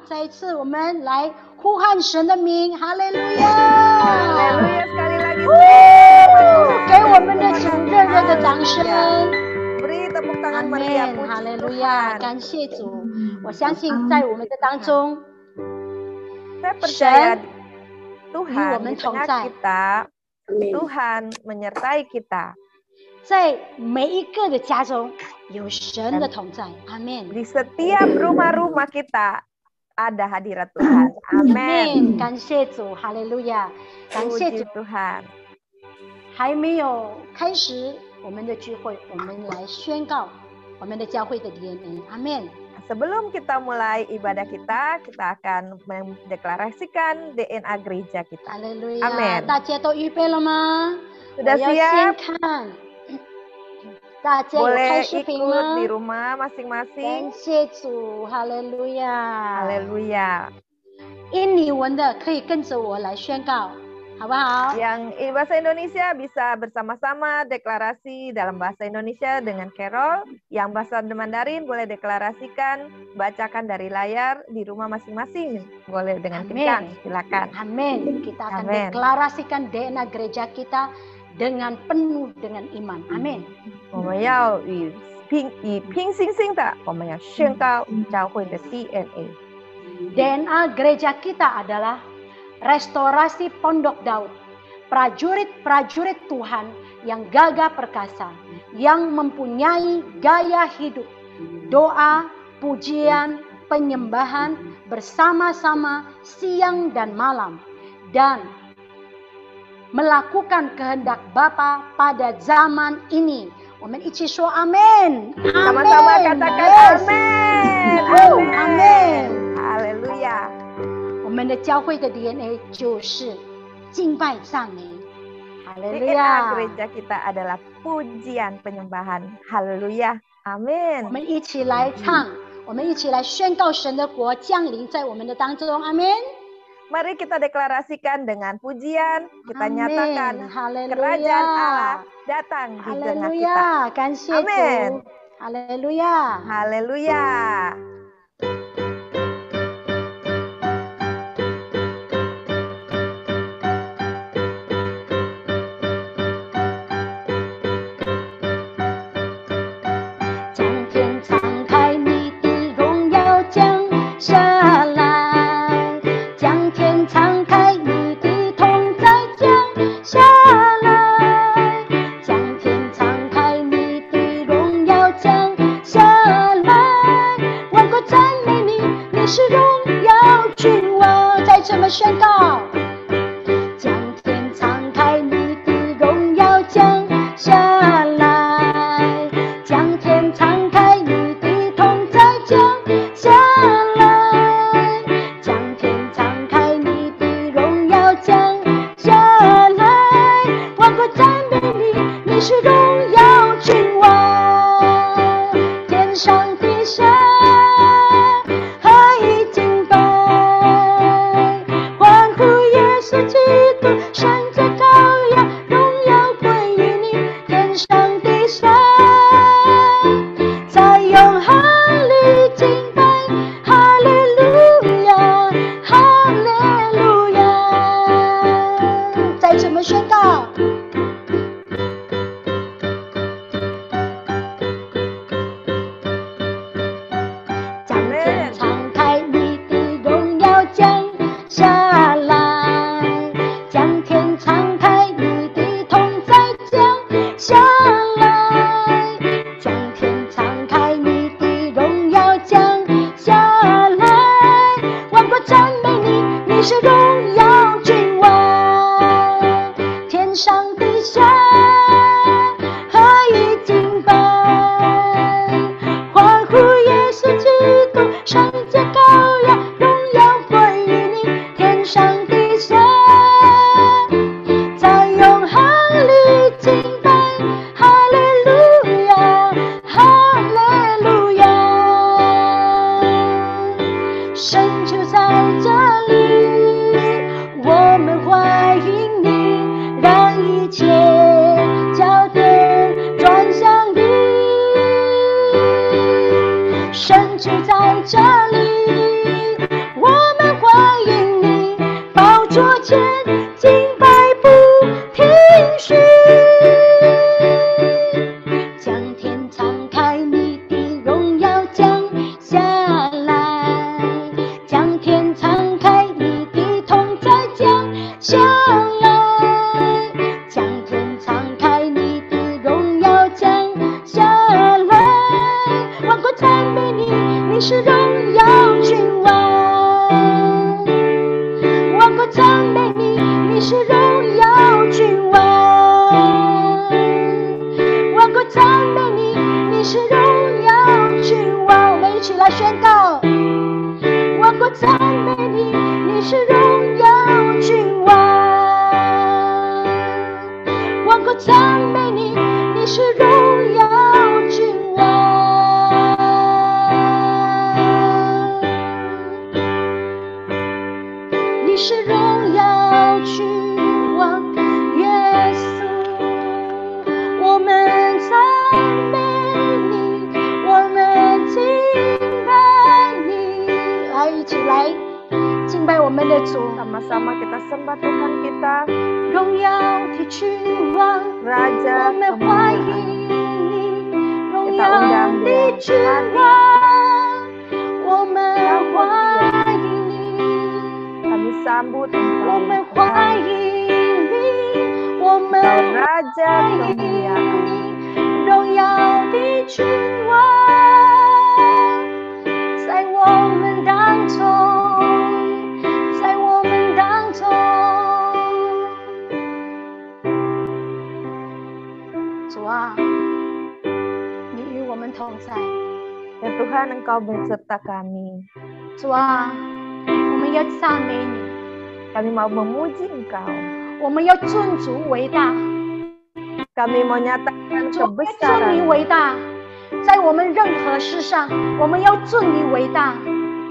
再一次我们来呼喊神的名，哈利路亚！ Haleluya, sekali lagi. 给我们的主热热的掌声。 Beri tepuk 阿 tangan meriah, 门，哈 puji 利路亚！ Tuhan. 感谢主，我相信在我们的当中， Saya percaya 神 Tuhan 与我们 di 同 tengah 在， kita, Tuhan menyertai kita. 在每一个的家中有神的同在，阿门。 Di setiap rumah-rumah kita ada hadirat Tuhan. 阿 Amin. 门，感谢主，哈利路亚！感谢 Puji 主。 Tuhan. 还没有开始我们的聚会，我们来宣告我们的教会的 DNA， 阿门。 Sebelum kita mulai ibadah kita, kita akan mendeklarasikan DNA gereja kita. 哈利路亚！ Amen 大家都预备了吗？ Sudah 我要先 siap? 看，大家有开 Boleh 视频 ikut 吗 di？rumah 感 masing-masing. 谢主，哈利路亚！ Haleluya. 印尼文的可以跟着我来宣告，好不好？ Yang bahasa Indonesia bisa bersama-sama deklarasi dalam bahasa Indonesia dengan Carol. Yang bahasa Mandarin boleh deklarasikan, bacakan dari layar di rumah masing-masing. Boleh dengan kencang, silakan. Amin. Kita akan Amin. deklarasikan DNA gereja kita dengan penuh dengan iman. Amin. 我们要以平行性的，我们要宣告教会的 DNA。 DNA gereja kita adalah restorasi Pondok Daud, prajurit-prajurit Tuhan yang gagah perkasa, yang mempunyai gaya hidup, doa, pujian, penyembahan bersama-sama siang dan malam, dan melakukan kehendak Bapa pada zaman ini. 我们一起说 Amin. Sama-sama katakan Yes. Amin. Amin. 哈利路亚。我们的教会的 DNA 就是敬拜赞美，哈利路 DNA 亚！ gereja kita adalah pujian penyembahan. Haleluya. 我 Amin. 们一起来唱，我们一起来宣告神的国降临在我们的当中，阿门。 Mari kita deklarasikan dengan pujian, kita Amin. nyatakan Haleluya. kerajaan Allah datang di 哈利 tengah 路 kita. 亚，感谢 Amin. 主，哈利路亚。 Haleluya.宣告，将天敞开，你的荣耀降下来，将天敞开，你的同在降下来，将天敞开，你的荣耀降下来，万国赞美你，你是荣耀君王，天上地下。 神就在这里，耀君王。万国赞美你，你是荣耀君王。万国赞美你，你是荣耀君王。我们一起来宣告：万国赞美你，你是荣耀君王。万国赞美你，你是荣耀君王。你是荣耀君王，耶稣，我们赞美你，我们敬拜你。来，一起来敬拜我们的主。 Sama-sama kita sembah Tuhan kita, 荣耀的君王， Raja 我们欢迎你，荣耀 Kita undang 的 dia 君王，我们欢迎你， kami sambut 我 Engkau 们欢迎你，我们 Engkau Raja 欢迎 kemuliaan. 你，荣耀的君王，在我们当中，在我们当中。 主啊，你与我们同在。 Ya Tuhan, Engkau beserta kami. 主啊，我们要赞美你， Kami mau memuji Engkau. 我们要尊主伟大， Kami mau nyatakan 主要尊你 kebesaran. 伟大，在我们任何事上，我们要尊你伟大。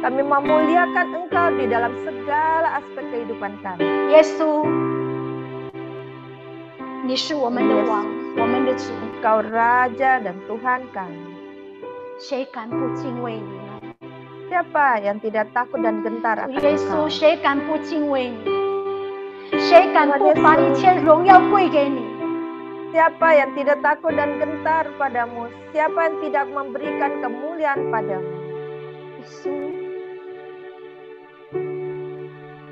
Kami mau muliakan Engkau di dalam segala aspek kehidupan kami. 耶稣，你是我们的王，我们的主， Engkau Raja dan Tuhan kami. 谁敢不敬畏你呢？ Siapa yang tidak takut dan gentar 主 akan 耶稣， Engkau? 谁敢不敬畏你？谁敢不把一切荣耀归给你？ Siapa yang tidak takut dan gentar padamu? Siapa yang tidak memberikan kemuliaan padamu? 耶稣，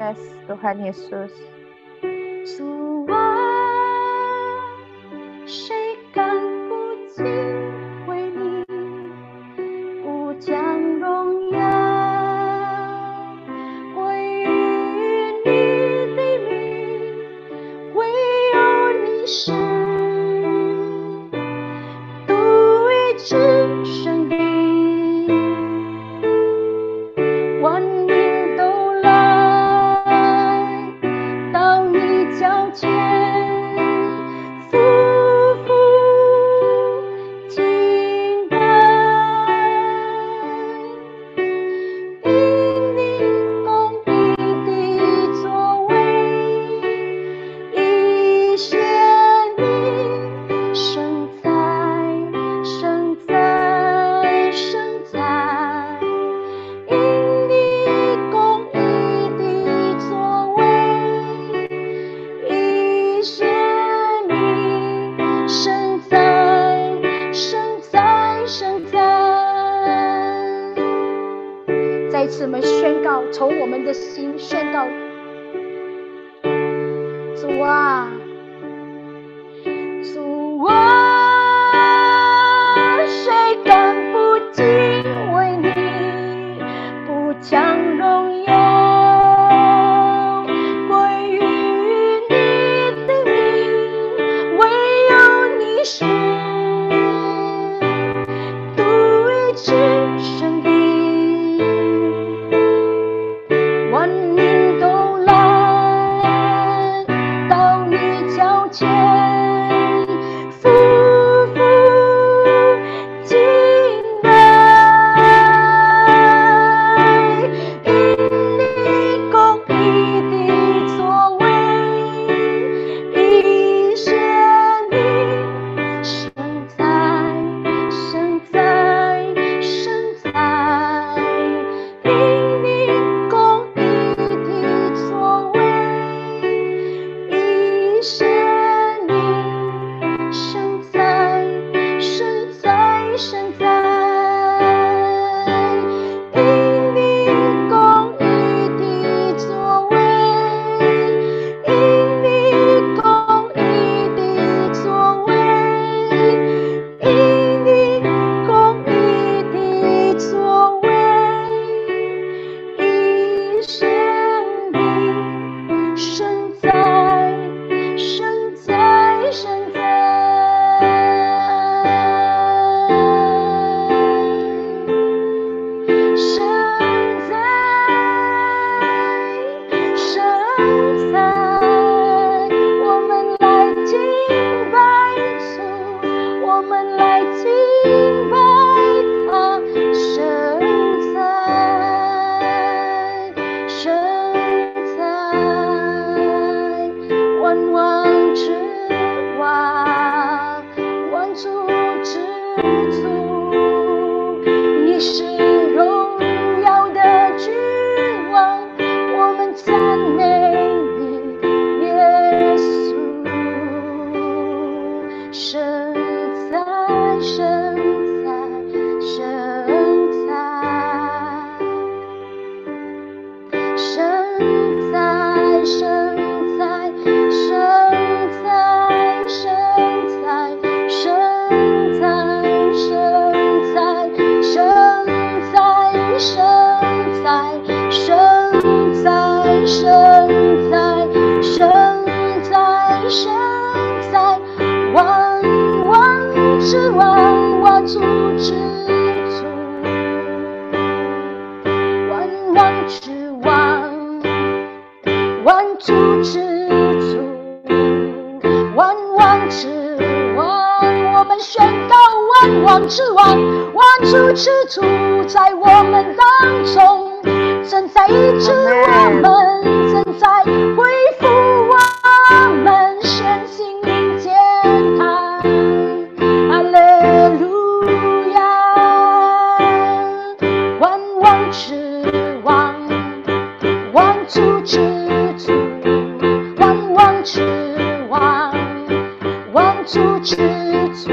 Yes, Tuhan Yesus. 主啊，谁敢不敬畏你？不将荣耀归于你的名，唯有你是独一之圣的。 万民都来到你脚前，匍匐敬拜，因你公义的作为，已显明，生在，生在，生在。 因你公义的作为，已显明，生在，生在，生在。再次我们宣告，从我们的心宣告，主啊，主啊，谁敢不敬畏你？ 不将荣耀归于你的名，唯有你是独一之圣的。万民都来到你神在，神在，神在，万王之王，万主之主，万王之王，万主之主，万王之王，我们宣告万王之王，万主之主，在我们当中，正在医治我们，正在恢复我们身心灵健康。哈利路亚！万王之王，万主之主，万王之王，万主之主，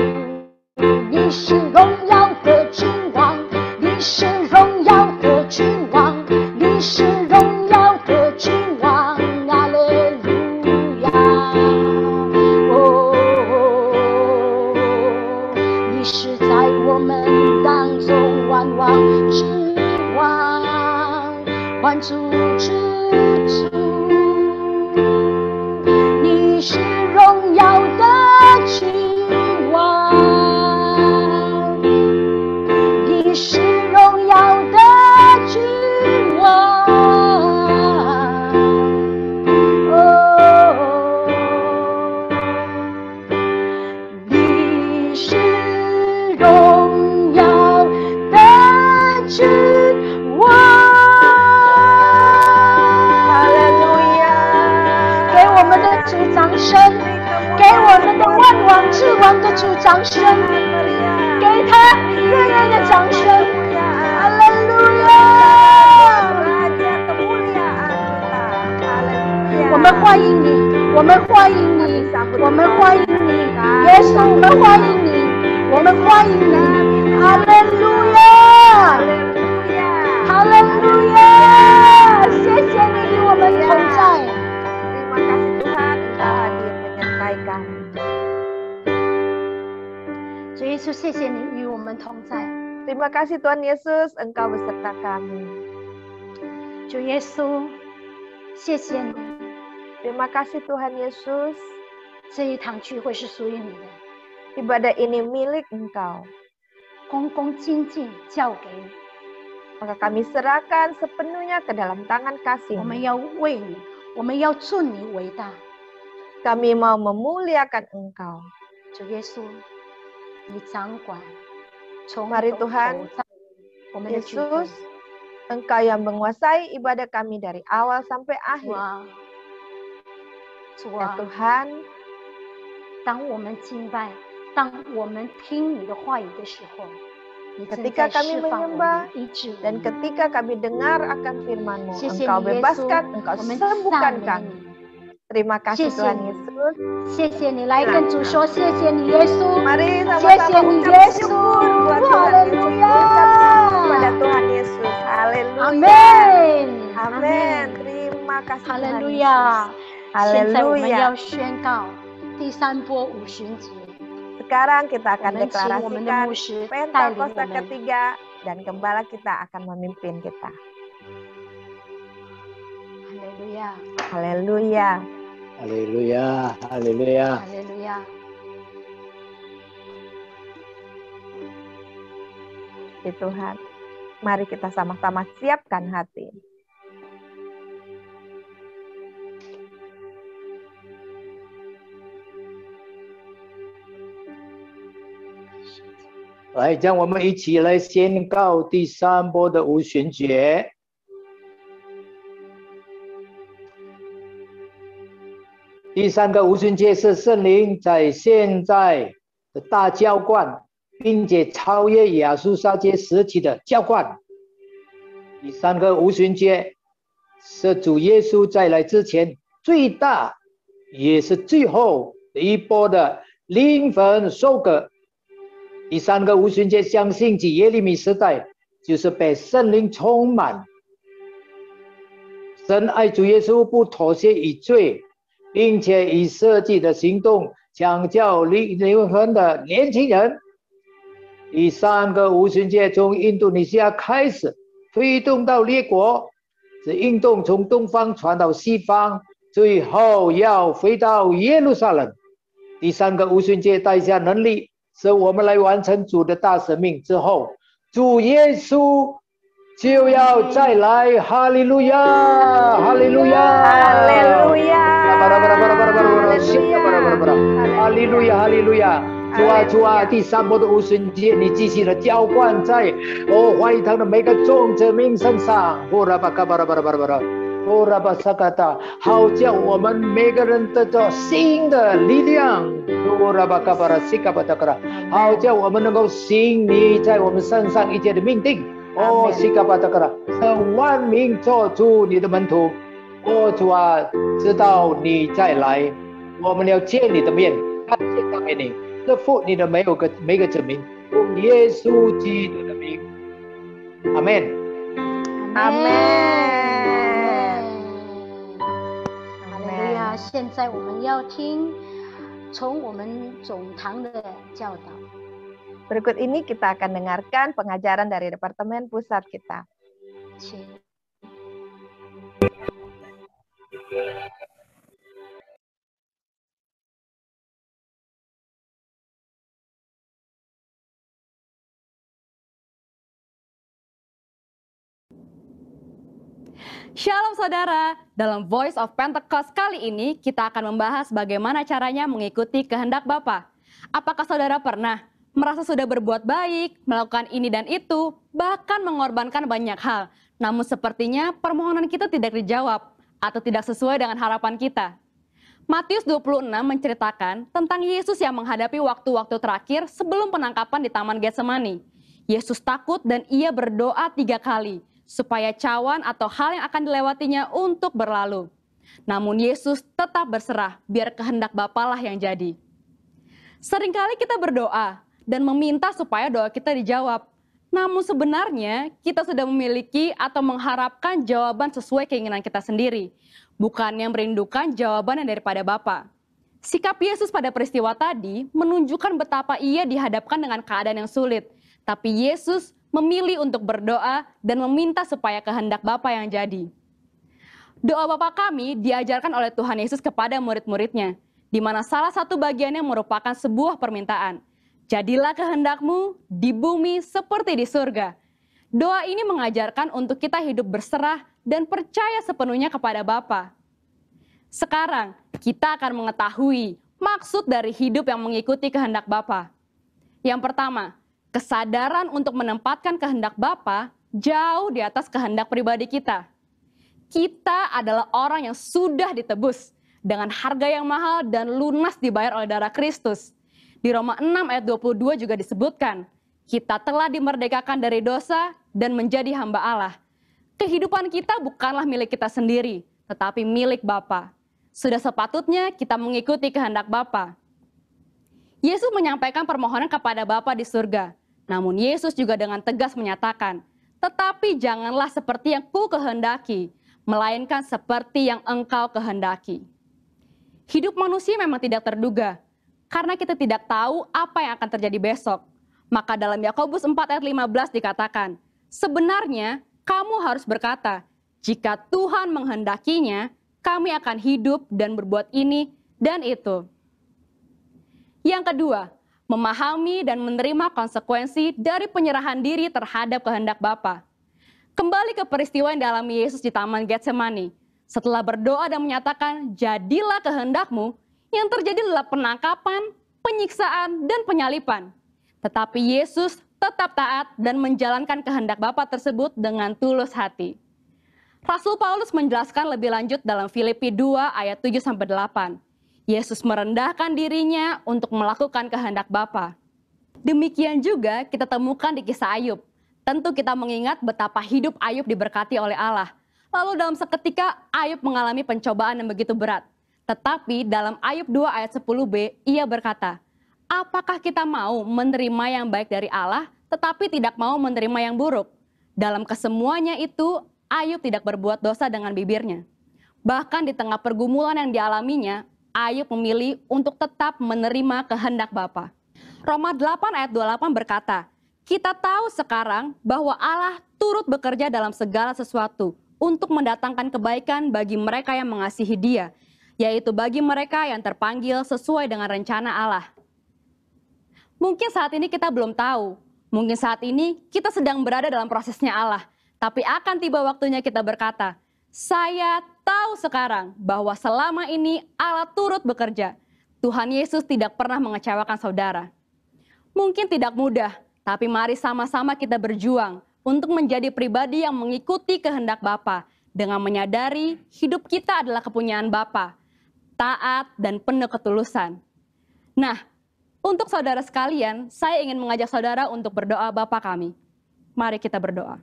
你是荣耀的君王，你是荣耀的君王，你是荣耀的君王，哈利路亚！哦，你是在我们当中万王之王，万主之主，你是荣耀的君王，你是荣耀的君王，哦，你是荣耀的君王。哈利路亚！给我们的主掌声，给我们的万王之王的主掌声，给他热烈的掌声。哈利路亚！我们欢迎你，我们欢迎你，我们欢迎你，耶稣，我们欢迎你，我们欢迎你。哈利路亚！哈利路亚！谢谢你与我们同在。 Terima kasih Tuhan, Engkau hadir menyertai kami. 主耶稣，谢谢你与我们同在。 Terima kasih Tuhan Yesus, Engkau beserta kami. 主耶稣，谢谢你， Terima kasih Tuhan Yesus, 这一堂聚会是属于你的， ibadah ini milik Engkau. 恭恭敬敬交给你。 Maka kami serahkan sepenuhnya ke dalam tangan 我们 kasih-Mu. 要为你，我们要尊你为大。 Kami mau memuliakan Engkau. 主耶稣，你掌管，从 Mari 头 Tuhan 在我们的聚会 Yesus, Engkau yang menguasai ibadah kami dari awal sampai akhir. 哇，主 Ya 啊， Tuhan, 当我们敬拜，当我们听你的话语的时候，你正 ketika 在 kami 释放我 menyembah 们，医治我 dan 们。 ketika kami dengar akan firman-Mu, 谢谢 Engkau 你，耶稣， bebaskan, Engkau 我们 sembuhkan 赞美 kami. 你。 Terima kasih 谢谢 Tuhan 你。 Yesus. 谢谢你，来跟主说，谢谢你，耶稣。 Mari 谢 sama-sama 谢你， ucap 耶 syukur 稣。 buat 哈 Tuhan 利路 Yesus. 亚 Ucap syukur kepada Tuhan Yesus. Haleluya. Amin. Amin. Terima kasih 哈利 Tuhan 路 Yesus. 亚。现在我们 Haleluya. 要宣告第三波五旬节， Sekarang kita 我 akan 们请我们的 deklarasikan 牧师带领我 Pentakosta 们。 ketiga dan gembala kita akan memimpin kita. 哈利路亚， Haleluya. Haleluya, haleluya. 哈利路亚。 Ya Tuhan, mari kita sama-sama siapkan hati. Haleluya. 来，让我们一起来宣告第三波的五旬节。第三个五旬节是圣灵在现在的大浇灌，并且超越亚述杀节时期的浇灌。第三个五旬节是主耶稣再来之前最大也是最后的一波的灵魂收割。第三个五旬节相信及耶利米时代就是被圣灵充满，神爱主耶稣不妥协于罪，并且以实际的行动抢救灵魂的年轻人。第三个五旬节从印度尼西亚开始推动到列国，这运动从东方传到西方，最后要回到耶路撒冷。第三个五旬节带下能力，使我们来完成主的大使命之后，主耶稣就要再来。哈利路亚，哈利路亚，哈利路亚，哈利路亚，哈利路亚。主啊，主啊，第三波的五旬节，你继续的浇灌在华语堂的每个众子民身上。好叫我们每个人得到新的力量。好叫我们能够行你在我们身上一切的命定。万民做主你的门徒。主啊，知道你再来，我们要见你的面，看见到你。这父你的每个子民，用耶稣基督的名，阿门，阿门，哈利路亚！现在我们要听从我们总堂的教导。Berikut ini kita akan dengarkan pengajaran dari Departemen Pusat kita. Shalom saudara, dalam Voice of Pentecost kali ini kita akan membahas bagaimana caranya mengikuti kehendak Bapa. Apakah saudara pernah merasa sudah berbuat baik, melakukan ini dan itu, bahkan mengorbankan banyak hal, namun sepertinya permohonan kita tidak dijawab atau tidak sesuai dengan harapan kita? Matius 26 menceritakan tentang Yesus yang menghadapi waktu-waktu terakhir sebelum penangkapan di Taman Getsemani. Yesus takut dan ia berdoa 3 kali, supaya cawan atau hal yang akan dilewatinya untuk berlalu. Namun Yesus tetap berserah, biar kehendak Bapa lah yang jadi. Seringkali kita berdoa dan meminta supaya doa kita dijawab. Namun sebenarnya kita sudah memiliki atau mengharapkan jawaban sesuai keinginan kita sendiri, bukannya merindukan jawaban yang daripada Bapa. Sikap Yesus pada peristiwa tadi menunjukkan betapa ia dihadapkan dengan keadaan yang sulit, tapi Yesus memilih untuk berdoa dan meminta supaya kehendak Bapa yang jadi. Doa Bapa kami diajarkan oleh Tuhan Yesus kepada murid-muridnya, di mana salah satu bagiannya merupakan sebuah permintaan. Jadilah kehendakmu di bumi seperti di surga. Doa ini mengajarkan untuk kita hidup berserah dan percaya sepenuhnya kepada Bapa. Sekarang kita akan mengetahui maksud dari hidup yang mengikuti kehendak Bapa. Yang pertama, kesadaran untuk menempatkan kehendak Bapa jauh di atas kehendak pribadi kita. Kita adalah orang yang sudah ditebus dengan harga yang mahal dan lunas dibayar oleh darah Kristus. Di Roma 6 ayat 22 juga disebutkan, kita telah dimerdekakan dari dosa dan menjadi hamba Allah. Kehidupan kita bukanlah milik kita sendiri, tetapi milik Bapa. Sudah sepatutnya kita mengikuti kehendak Bapa. Yesus menyampaikan permohonan kepada Bapa di surga. Namun Yesus juga dengan tegas menyatakan, tetapi janganlah seperti yang ku kehendaki, melainkan seperti yang engkau kehendaki. Hidup manusia memang tidak terduga, karena kita tidak tahu apa yang akan terjadi besok. Maka dalam Yakobus 4 ayat 15 dikatakan, sebenarnya kamu harus berkata, jika Tuhan menghendakinya, kami akan hidup dan berbuat ini dan itu. Yang kedua, memahami dan menerima konsekuensi dari penyerahan diri terhadap kehendak Bapa. Kembali ke peristiwa yang dialami Yesus di Taman Getsemani. Setelah berdoa dan menyatakan, jadilah kehendakmu, yang terjadi adalah penangkapan, penyiksaan, dan penyalipan. Tetapi Yesus tetap taat dan menjalankan kehendak Bapa tersebut dengan tulus hati. Rasul Paulus menjelaskan lebih lanjut dalam Filipi 2 ayat 7-8. Yesus merendahkan dirinya untuk melakukan kehendak Bapa. Demikian juga kita temukan di kisah Ayub. Tentu kita mengingat betapa hidup Ayub diberkati oleh Allah. Lalu dalam seketika Ayub mengalami pencobaan yang begitu berat. Tetapi dalam Ayub 2 ayat 10b ia berkata, apakah kita mau menerima yang baik dari Allah tetapi tidak mau menerima yang buruk? Dalam kesemuanya itu Ayub tidak berbuat dosa dengan bibirnya. Bahkan di tengah pergumulan yang dialaminya, Ayub memilih untuk tetap menerima kehendak Bapa. Roma 8 ayat 28 berkata, kita tahu sekarang bahwa Allah turut bekerja dalam segala sesuatu untuk mendatangkan kebaikan bagi mereka yang mengasihi Dia, yaitu bagi mereka yang terpanggil sesuai dengan rencana Allah. Mungkin saat ini kita belum tahu, mungkin saat ini kita sedang berada dalam prosesnya Allah, tapi akan tiba waktunya kita berkata, saya tahu sekarang bahwa selama ini Allah turut bekerja. Tuhan Yesus tidak pernah mengecewakan saudara. Mungkin tidak mudah, tapi mari sama-sama kita berjuang untuk menjadi pribadi yang mengikuti kehendak Bapa dengan menyadari hidup kita adalah kepunyaan Bapa, taat dan penuh ketulusan. Nah, untuk saudara sekalian, saya ingin mengajak saudara untuk berdoa Bapa kami. Mari kita berdoa.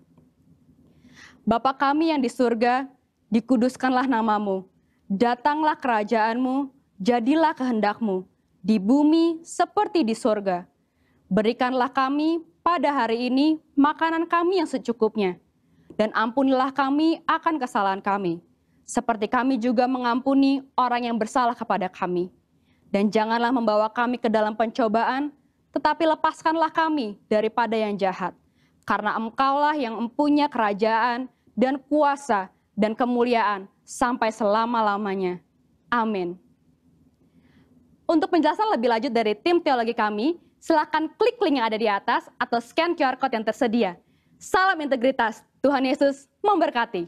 Bapa kami yang di surga, dikuduskanlah namamu, datanglah kerajaanmu, jadilah kehendakmu, di bumi seperti di surga. Berikanlah kami pada hari ini makanan kami yang secukupnya, dan ampunilah kami akan kesalahan kami, seperti kami juga mengampuni orang yang bersalah kepada kami. Dan janganlah membawa kami ke dalam pencobaan, tetapi lepaskanlah kami daripada yang jahat, karena Engkaulah yang mempunyai kerajaan dan kuasa dan kemuliaan sampai selama-lamanya. Amin. Untuk penjelasan lebih lanjut dari tim teologi kami, silakan klik link yang ada di atas atau scan QR Code yang tersedia. Salam integritas, Tuhan Yesus memberkati.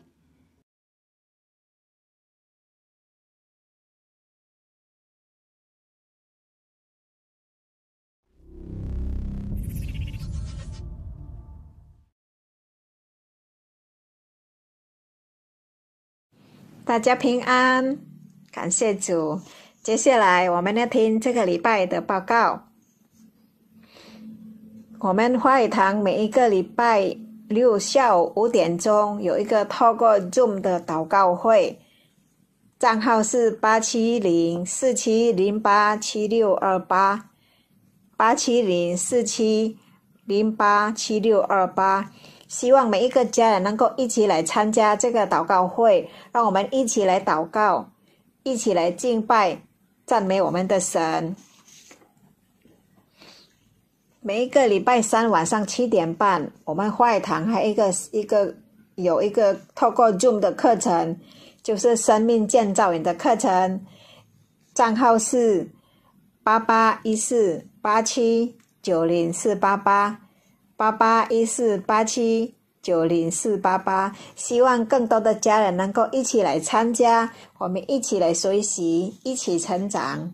大家平安，感谢主。接下来我们要听这个礼拜的报告。我们花语堂每一个礼拜六下午5点钟有一个透过 Zoom 的祷告会，账号是8704708787047087628。希望每一个家人能够一起来参加这个祷告会，让我们一起来祷告，一起来敬拜赞美我们的神。每一个礼拜三晚上7点半，我们花语堂还有一个透过 Zoom 的课程，就是生命建造营的课程，账号是8814879048881487904888，希望更多的家人能够一起来参加，我们一起来学习，一起成长。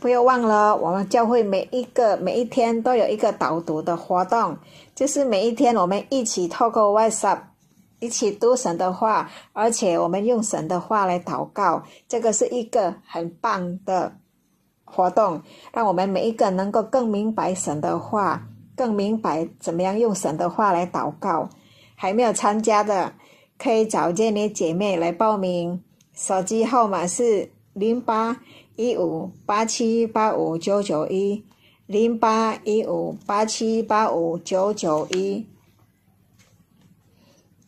不要忘了，我们教会每一天都有一个导读的活动，就是每一天我们一起透过 WhatsApp 一起读神的话，而且我们用神的话来祷告，这个是一个很棒的活动，让我们每一个能够更明白神的话，更明白怎么样用神的话来祷告。还没有参加的，可以找见你姐妹来报名，手机号码是08158785910815878591。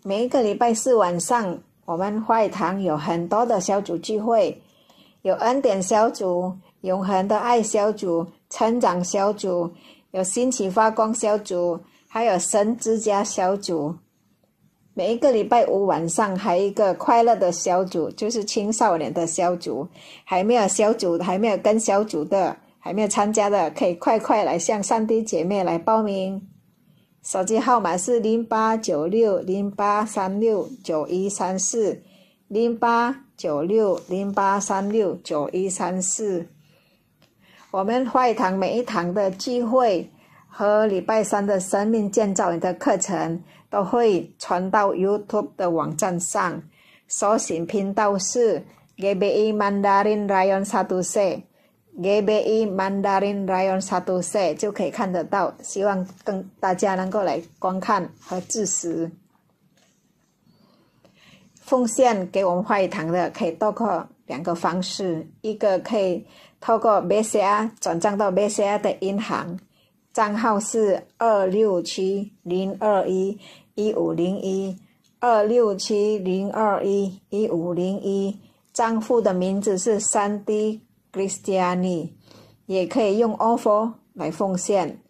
每一个礼拜四晚上，我们花语堂有很多的小组聚会，有恩典小组、永恒的爱小组、成长小组，有兴起发光小组，还有神之家小组。每一个礼拜五晚上还有一个快乐的小组，就是青少年的小组。还没有跟小组的，还没有参加的，可以快来向上帝姐妹来报名。手机号码是089608369134089608369134。我们花语堂每一堂的聚会和礼拜三的生命建造营的课程都会传到 YouTube 的网站上，搜寻频道是 GBI Mandarin Rayon 1C GBI Mandarin Rayon 1C 就可以看得到，希望大家能够来观看和支持。奉献给我们花语堂的可以透过2个方式，一个可以透过 BCA 转账到 BCA 的银行，账号是267021501，267021501，账户的名字是3D Christiani， 也可以用 offer 来奉献。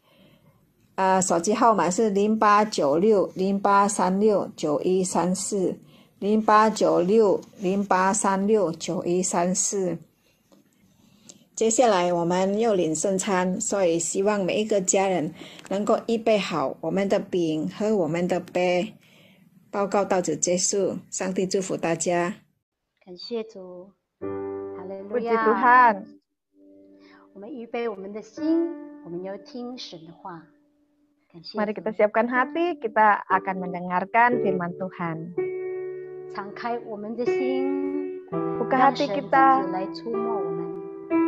手机号码是089608369134，089608369134。接下来我们又领圣餐，所以希望每一个家人能够预备好我们的饼和我们的杯。报告到此结束，上帝祝福大家。感谢主，哈利路 Puji 亚。 Tuhan. 我们预备我们的心，我们要听神的话。感谢 Mari 主 kita siapkan hati, kita akan mendengarkan firman Tuhan. 敞开我们的心， Buka 让 hati 神自 kita, 己来触摸我们，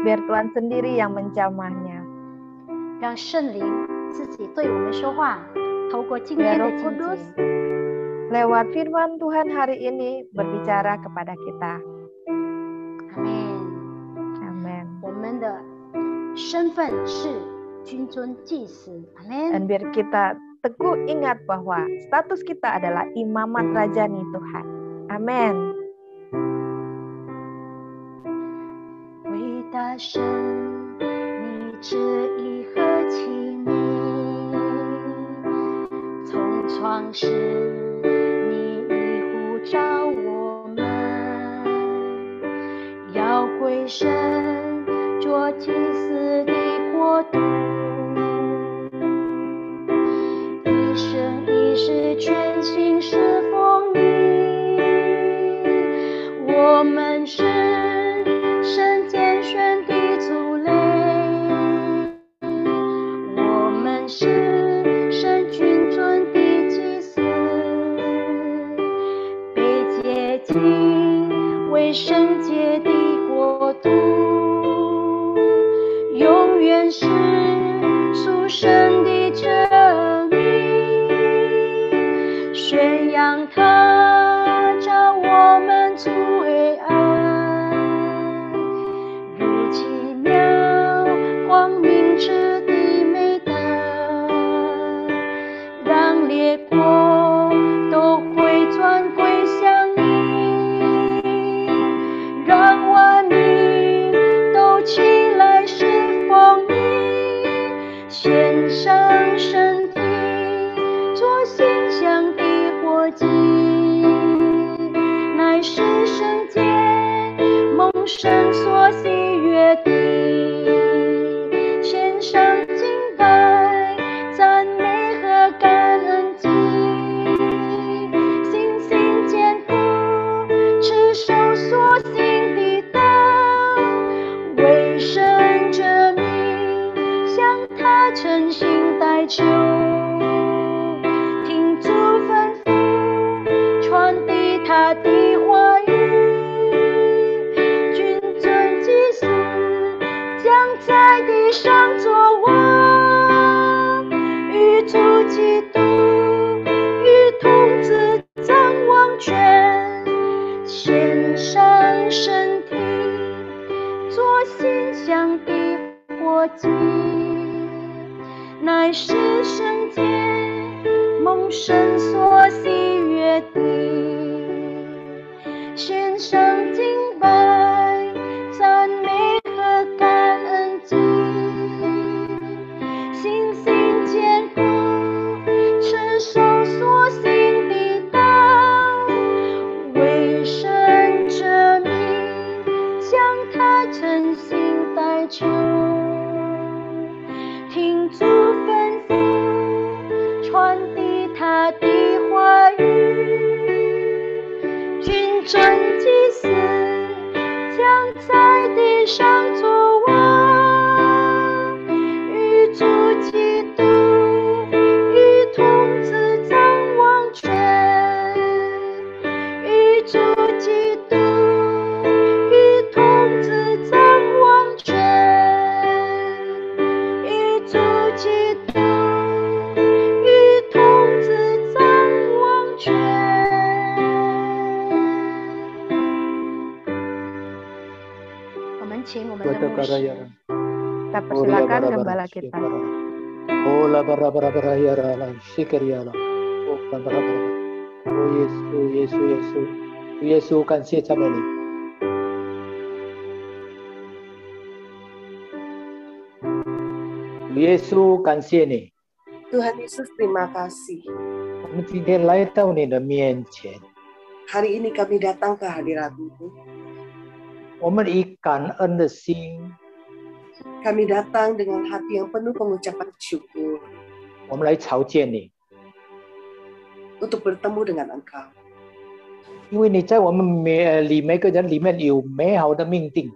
biar Tuhan sendiri yang menjamahnya. 让圣灵自己对我们说话，透过今 Biar 天的 Roh 经 Kudus 节， lewat firman Tuhan hari ini berbicara kepada kita. 阿门。 Amin. 我们的身份是君尊祭司，阿 Dan 门。 biar kita teguh ingat bahwa status kita adalah imamat rajani Tuhan. Amin. 伟大神，你旨意何其美，从创世你已呼召我们，要归神做祭司的国度，一生一世全心侍奉你，我们是神拣选的族类，我们是神君尊的祭司，被洁净为圣洁的国度，永远是属神的证明，宣扬他照我们出黑暗，如奇妙光明之的美德，让列国都会转归向你，让万民都起来侍奉你，献上身体做馨香的火祭，乃是圣洁蒙神所喜悦的，献上敬拜赞美和感恩祭，信心坚固持守所行的道，为神者名向他诚心代求，听主吩咐传递他的话语，君尊祭司将在地上作王，与主基督与统治掌王权，献上身体做馨香的火祭，乃是圣洁蒙神所喜悦的，献上敬拜赞美和感恩祭，信心坚固持守所行的道，为神者名向他诚心代求，听主吩咐传递他的话语，君尊祭司将在地上作王，与主基督与统治掌王权，与主基督与统治掌王权，与主基督与统治掌王权。我们请我们的牧师 Kita persilakan gembala kita. Ola bara bara bara yara la shikariala. Oh bara bara bara. Oh Yesus Yesus Yesus. Yesus 感谢赞美你。耶稣感谢你， Tuhan Yesus, terima kasih. 我们今天来到你的面前， Hari ini kami datang ke hadirat-Mu. 我们以感恩的心， Kami datang dengan hati yang penuh pengucapan syukur 我们来朝见你， untuk bertemu dengan Engkau. 因为你在我们每个人里面有美好的命定，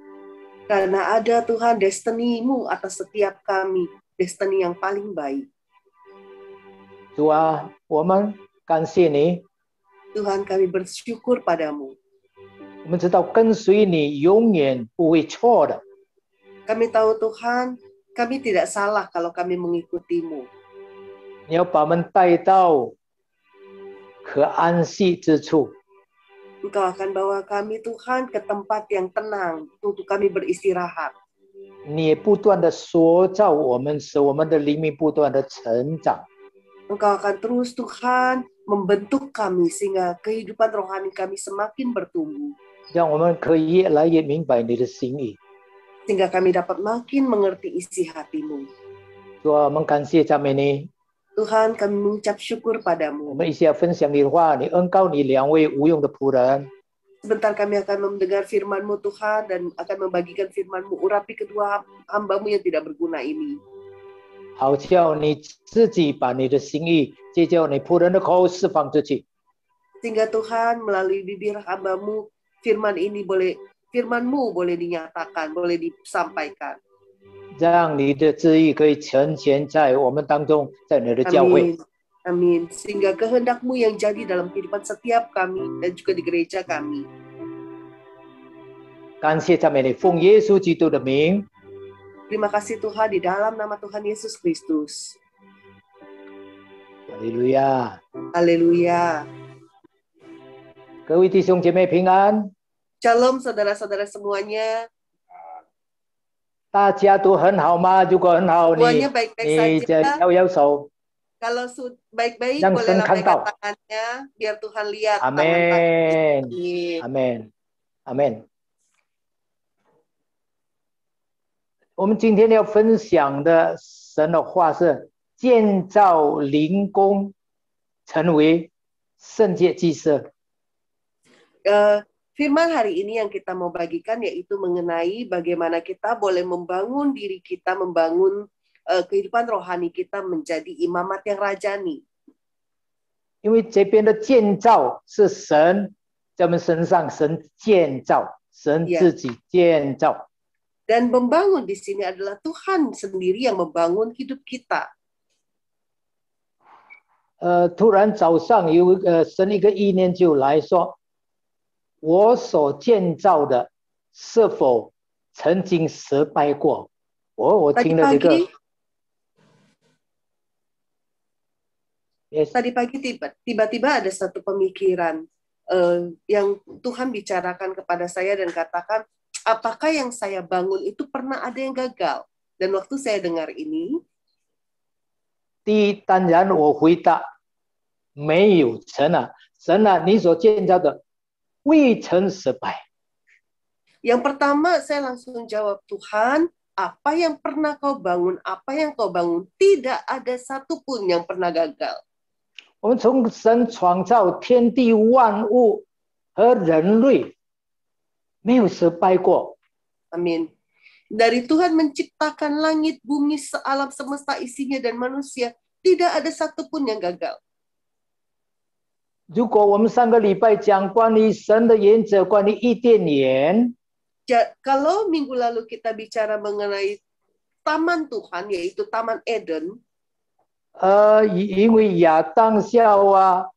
Karena ada Tuhan destiny-Mu atas setiap kami, destiny yang paling baik. 主啊，我们感谢你， Tuhan, kami bersyukur padamu. 我们知道跟随你永远不会错的， Kami tahu Tuhan, kami tidak salah kalau kami mengikuti-Mu. 你要把我们带到可安息之处， Engkau akan bawa kami Tuhan ke tempat yang tenang untuk kami beristirahat. 你也不断的塑造我们，使我们的灵命不断的成长。 Engkau akan terus Tuhan membentuk kami sehingga kehidupan rohani kami semakin bertumbuh. 让我们可以越来越明白你的心意。 Sehingga kami dapat makin mengerti isi hati-Mu. 主啊，我们感谢赞美你。 Tuhan, kami mengucap syukur 我 padamu. 们一起来分享你的话，你恩膏你两位无用的仆人， Sebentar kami akan mendengar firman-Mu Tuhan dan akan membagikan firman-Mu. Urapi kedua hamba-Mu yang tidak berguna ini. 好叫你自己把你的心意借着你仆人的口释放出去。 Sehingga Tuhan melalui bibir hamba-Mu, firman-Mu boleh dinyatakan, boleh disampaikan. 让你的旨意可以成全在我们当中，在你的教会。 Amin. Amin. Sehingga kehendak-Mu yang jadi dalam kehidupan setiap kami dan juga di gereja kami. 感谢赞美你，奉耶稣基督的名， Terima kasih Tuhan di dalam nama Tuhan Yesus Kristus. 哈利路亚！ Haleluya. 各位弟兄姐妹平安， Shalom saudara-saudara semuanya. 大家都很好吗？如果很好， Semuanya baik-baik 你 saja. 摇摇手。 Kalau baik-baik Yang boleh lambaikan sengkantau. tangannya biar Tuhan lihat tangan Amin. kami. 阿门，阿门。我们今天要分享的神的话是建造灵宫，成为圣洁祭司。 Firman hari ini yang kita mau bagikan yaitu mengenai bagaimana kita boleh membangun diri kita, membangun kehidupan rohani kita menjadi imamat yang rajani. 因为这边的建造是神在我们身上，神建造，神自己建造。 Dan membangun di sini adalah Tuhan sendiri yang membangun hidup kita. 突然早上有神一个意念就来说，我所建造的是否曾经失败过？我听了这个。 Yes. Tadi pagi tiba-tiba ada satu pemikiran yang Tuhan bicarakan kepada saya dan katakan, apakah yang saya bangun itu pernah ada yang gagal? Dan waktu saya dengar ini, 第一，当然我回答没有成啊，神啊，你所建造的未曾失败。 yang pertama saya langsung jawab, Tuhan, apa yang pernah kau bangun, apa yang kau bangun, tidak ada satupun yang pernah gagal. 我们从神创造天地万物和人类，没有失败过。 Amin. Dari Tuhan menciptakan langit, bumi, alam semesta isinya dan manusia, tidak ada satupun yang gagal. 如果我们上个礼拜讲关于神的原则，关于伊甸园， Kalau minggu lalu kita bicara mengenai taman Tuhan, yaitu Taman Eden, 因为亚当夏娃，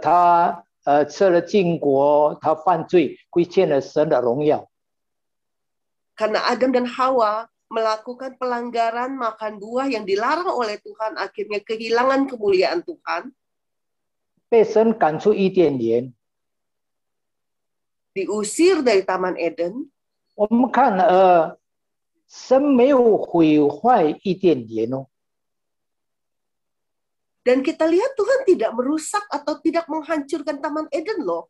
他吃了禁果，他犯罪，亏欠了神的荣耀。 karena Adam dan Hawa melakukan pelanggaran makan buah yang dilarang oleh Tuhan, akhirnya kehilangan kemuliaan Tuhan. 被神赶出伊甸园。 Diusir dari Taman Eden. 我们看，神没有毁坏伊甸园哦。 Dan kita lihat Tuhan tidak merusak atau tidak menghancurkan Taman Eden loh.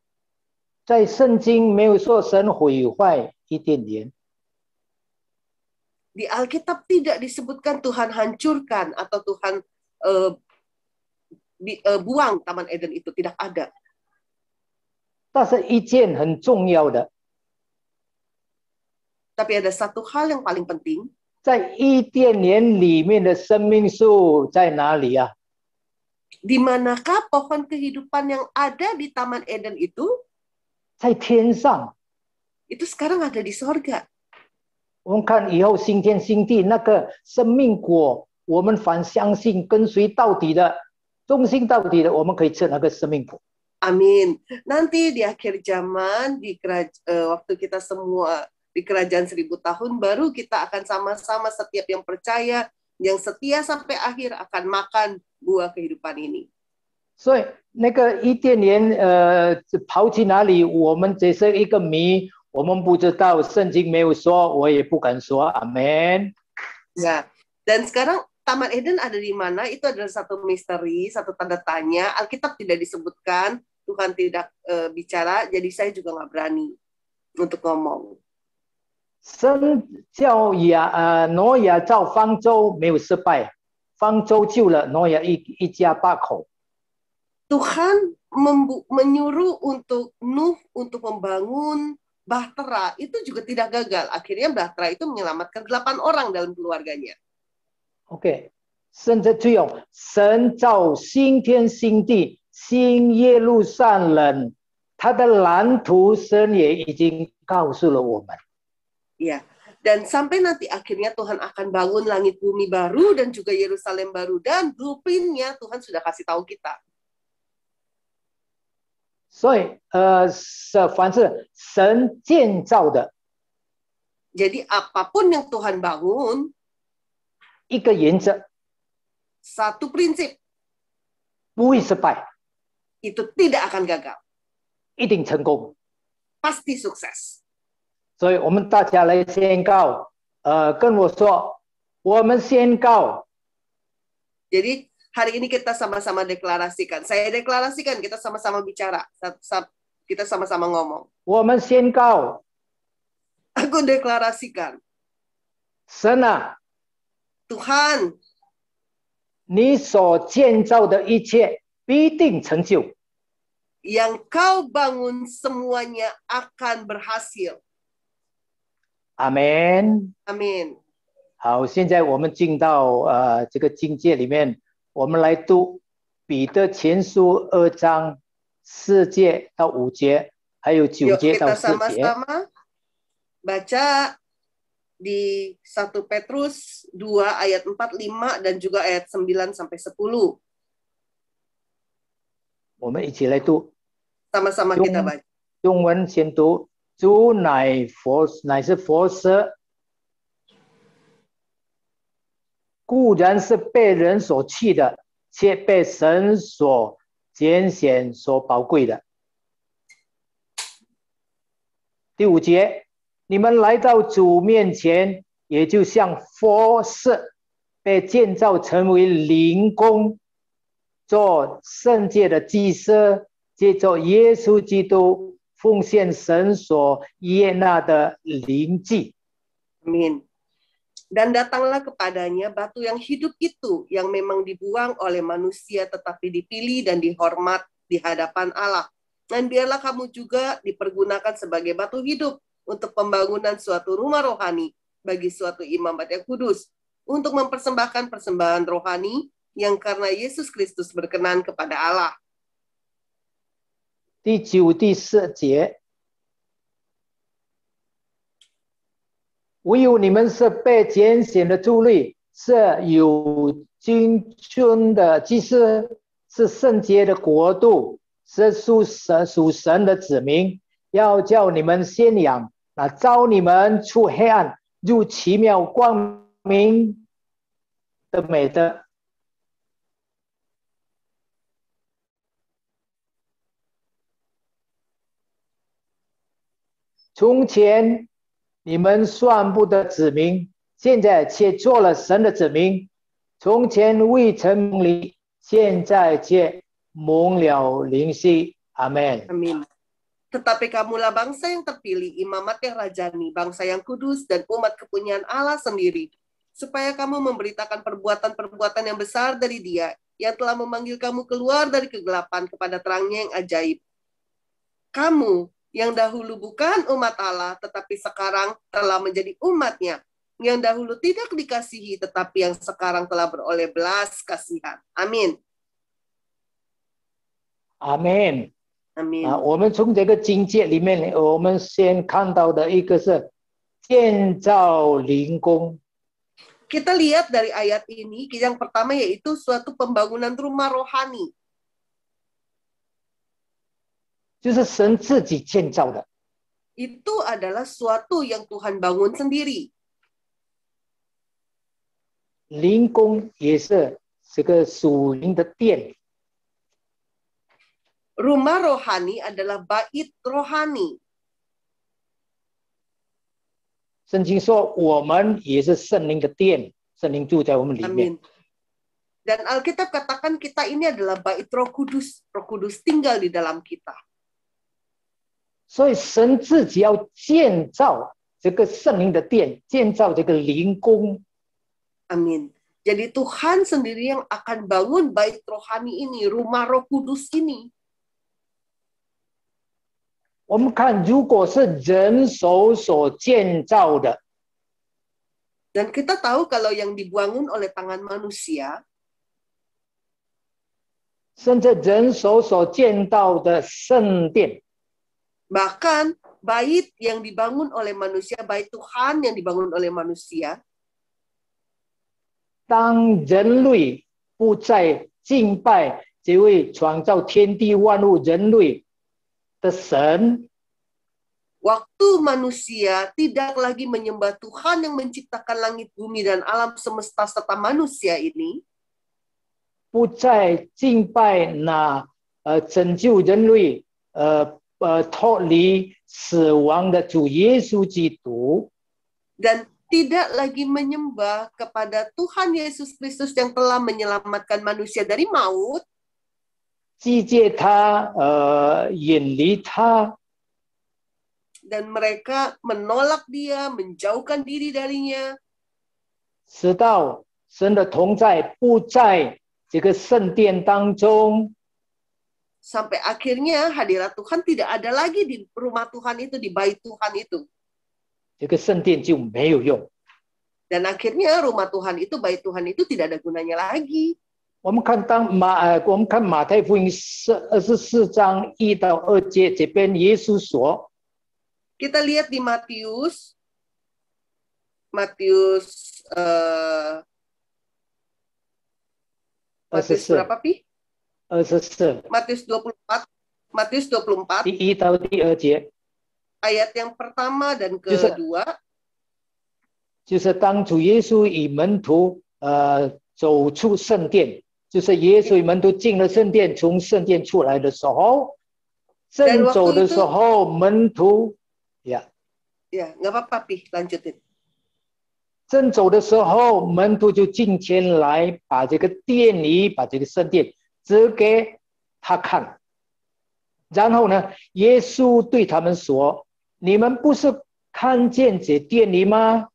在圣经没有说神毁坏伊甸园。 Di Alkitab tidak disebutkan Tuhan hancurkan atau Tuhan buang Taman Eden itu, tidak ada. 但是一件很重要的， Tapi ada satu hal yang paling penting. 在伊甸园里面的生命树在哪里啊？ Di manakah pohon kehidupan yang ada di Taman Eden itu? 在天上。 Itu sekarang ada di sorga. 我们看以后新天新地那个生命果，我们凡相信跟随到底的、忠心到底的，我们可以吃那个生命果。 Amin. Nanti di akhir zaman, waktu kita semua di kerajaan 1000 tahun, baru kita akan sama-sama setiap yang percaya, yang setia sampai akhir akan makan buah kehidupan ini. 所以那个伊甸园跑去哪里，我们只是一个谜，我们不知道，圣经没有说，我也不敢说。Amin. Ya. Dan sekarang Taman Eden ada di mana? Itu adalah satu misteri, satu tanda tanya. Alkitab tidak disebutkan, Tuhan tidak bicara, jadi saya juga nggak berani untuk ngomong. 神叫挪亚造方舟没有失败，方舟救了挪亚一家8口。 Tuhan menyuruh untuk Nuh untuk membangun bahtera, itu juga tidak gagal. Akhirnya bahtera itu menyelamatkan 8 orang dalam keluarganya. OK， 甚至最后神造新天新地。 新耶路撒冷，它的蓝图神也已经告诉了我们。 Ya, dan sampai nanti akhirnya Tuhan akan bangun langit bumi baru dan juga Yerusalem baru, dan blueprintnya Tuhan sudah kasih tahu kita. 所以凡是神建造的， Jadi apapun yang Tuhan bangun, 一个原则， satu prinsip, 不会失败， itu tidak akan gagal, 一定成功。 pasti sukses. 所以我们大家来宣告，跟我说，我们宣告。 Jadi hari ini kita sama-sama deklarasikan. Saya deklarasikan, kita sama-sama bicara, kita sama-sama ngomong. 我们宣告， Aku deklarasikan, 神啊， Tuhan, 你所建造的一切必定成就。 yang kau bangun semuanya akan berhasil. 阿门。 Amin. 好，现在我们进到这个经节里面，我们来读彼得前书2章4节到5节，还有9 Yuk 节到 kita 4节。 sama-sama baca di 1 Petrus 2 ayat 4, 5 dan juga ayat 9 sampai 10. 我们一起来读。 Sama-sama kita baca. 中文先读：主乃是佛舌，固然是被人所弃的，却被神所拣选、所宝贵的。第5节，你们来到主面前，也就像佛舌被建造成为灵宫，做圣洁的祭司，借着耶稣基督奉献神所悦纳的灵祭。 Amin. Dan datanglah kepadanya batu yang hidup itu, yang memang dibuang oleh manusia tetapi dipilih dan dihormat di hadapan Allah. Dan biarlah kamu juga dipergunakan sebagai batu hidup untuk pembangunan suatu rumah rohani bagi suatu imamat yang kudus, untuk mempersembahkan persembahan rohani yang karena Yesus Kristus berkenan kepada Allah. 第9、第10节，唯有你们是被拣选的族类，是有君尊的祭司，是圣洁的国度，是属神的子民，要叫你们宣扬那召你们出黑暗入奇妙光明的美德。 从前你们算不得子民，现在却做了神的子民；从前未曾蒙领，现在却蒙了灵犀。阿门。 Amin. Tetapi kamulah bangsa yang terpilih, imamat yang rajani, bangsa yang kudus, dan umat kepunyaan Allah sendiri. supaya kamu memberitakan perbuatan-perbuatan yang besar dari Dia yang telah memanggil kamu keluar dari kegelapan kepada terangnya yang ajaib. Kamu yang dahulu bukan umat Allah, tetapi sekarang telah menjadi umat-Nya, yang dahulu tidak dikasihi, tetapi yang sekarang telah beroleh belas kasihan. Amin. 阿门。 Amin. 我们从这个经节里面，我们先看到的一个是建造灵宫， Kita lihat dari ayat ini, yang pertama yaitu suatu pembangunan rumah rohani. 就是神自己建造的。 Itu adalah suatu yang Tuhan bangun sendiri. 灵宫也是这个属灵的殿， Rumah rohani adalah bait rohani. 圣经说我们也是圣灵的殿，圣灵住在我们里面。 Amin. Dan Alkitab katakan kita ini adalah bait Roh Kudus. Roh Kudus tinggal di dalam kita. 所以神自己要建造这个圣灵的殿，建造这个灵宫。 Amin. Jadi Tuhan sendiri yang akan bangun bait rohani ini, rumah Roh Kudus ini. 我们看，如果是人手所建造的， Dan kita tahu kalau yang dibangun oleh tangan manusia, 甚至人手所建造的圣殿， bahkan bait yang dibangun oleh manusia, bait Tuhan yang dibangun oleh manusia, 当人类不再敬拜这位创造天地万物人类的神， waktu manusia tidak lagi menyembah Tuhan yang menciptakan langit, bumi, dan alam semesta serta manusia ini, 不再敬拜那拯救人类脱离死亡的主耶稣基督， dan tidak lagi menyembah kepada Tuhan Yesus Kristus yang telah menyelamatkan manusia dari maut, 拒绝他远离他， dan mereka menolak Dia, menjauhkan diri darinya, 直到神的同在不在这个圣殿当中， sampai akhirnya hadirat Tuhan tidak ada lagi di rumah Tuhan itu, di bait Tuhan itu. 这个圣殿就没有用。 Dan akhirnya rumah Tuhan itu, bait Tuhan itu tidak ada gunanya lagi. 我们看我们看马太福音24章1到2节，这边耶稣说， Kita lihat di Matius 24 berapa, Pi? 24 Matius 24, 第1到第2节， ayat yang pertama dan kedua, 就是当主耶稣与门徒走出圣殿，就是耶稣与门徒进了圣殿，从圣殿出来的时候，正走的时候，门徒 ya nggak apa-apa, Pi, lanjutin. 正走的时候，门徒就进前来，把这个殿里，把这个圣殿指给他看。然后呢，耶稣对他们说：“你们不是看见这殿里吗？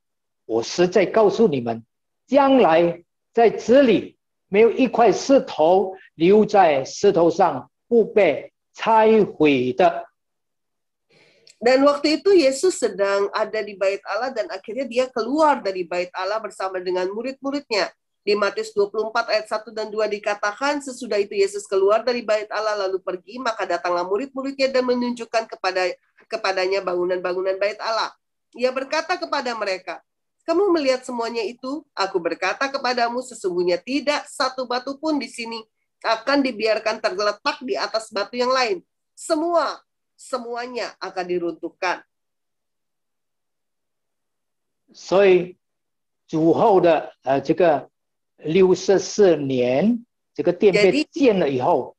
我实在告诉你们，将来在这里没有一块石头留在石头上不被拆毁的。” Dan waktu itu Yesus sedang ada di bait Allah dan akhirnya dia keluar dari bait Allah bersama dengan murid-muridnya. Di Matius 24 ayat 1 dan 2 dikatakan, sesudah itu Yesus keluar dari bait Allah lalu pergi, maka datanglah murid-muridnya dan menunjukkan kepadanya bangunan-bangunan bait Allah. Ia berkata kepada mereka, "Kamu melihat semuanya itu? Aku berkata kepadamu, sesungguhnya tidak satu batu pun di sini akan dibiarkan tergeletak di atas batu yang lain. Semuanya akan diruntuhkan." 所以主后的这个64年，这个殿被建了以后，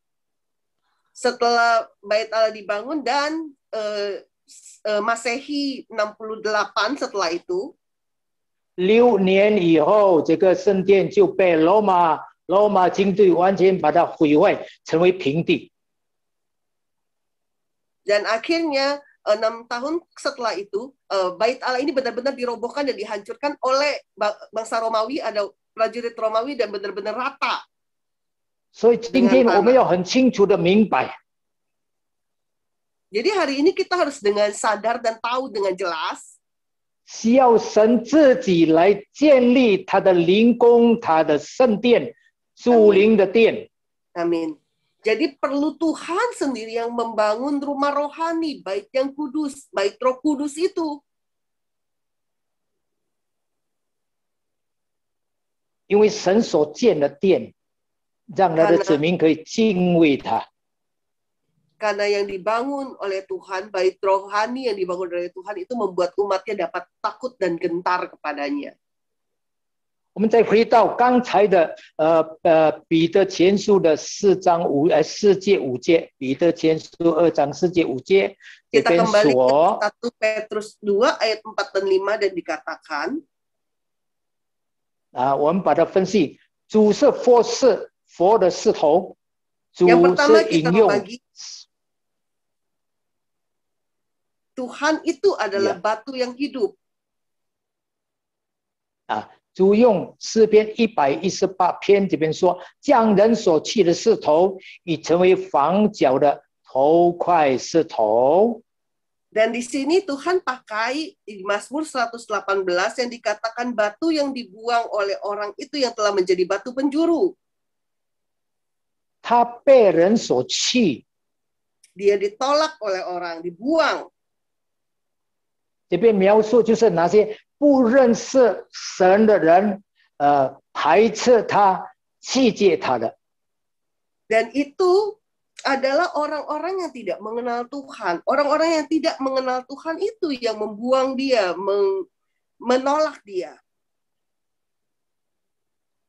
setelah bait Allah dibangun dan Masehi 68 setelah itu, 6年以后，这个圣殿就被罗马军队完全把它毁坏，成为平地。 dan akhirnya 6 tahun setelah itu, Bait Allah ini benar-benar dirobohkan dan dihancurkan oleh bangsa Romawi, ada prajurit Romawi dan benar-benar rata. 所以今天我们要很清楚的明白， Jadi hari ini kita harus dengan sadar dan tahu dengan jelas, 需要神自己来建立他的灵宫、他的圣殿、属灵的殿。 amin. Jadi perlu Tuhan sendiri yang membangun rumah rohani, bait yang kudus, bait Roh Kudus itu. 因为神所建的殿，让他的子民可以敬畏他。 Karena yang dibangun oleh Tuhan, bait rohani yang dibangun oleh Tuhan itu membuat umatnya dapat takut dan gentar kepadanya. 我们再回到刚才的彼得前书的4节5节，彼得前书2章4节5节， Kita kembali ke 1 Petrus 2 ayat 4 dan 5 dan dikatakan, 我们把它分析，主是佛的石头，主 yang pertama 是 kita 引用 membagi Tuhan itu adalah batu yang hidup. 主用诗篇118篇这边说，将人所弃的石头，已成为房角的头块石头。 Dan di sini Tuhan pakai di Mazmur 118 yang dikatakan batu yang dibuang oleh orang itu yang telah menjadi batu penjuru. 他被人所弃， Dia ditolak oleh orang, dibuang. 这边描述就是那些不认识神的人，排斥他、弃绝他的。 Dan itu adalah orang-orang yang tidak mengenal Tuhan. Orang-orang yang tidak mengenal Tuhan itu yang membuang dia, menolak dia.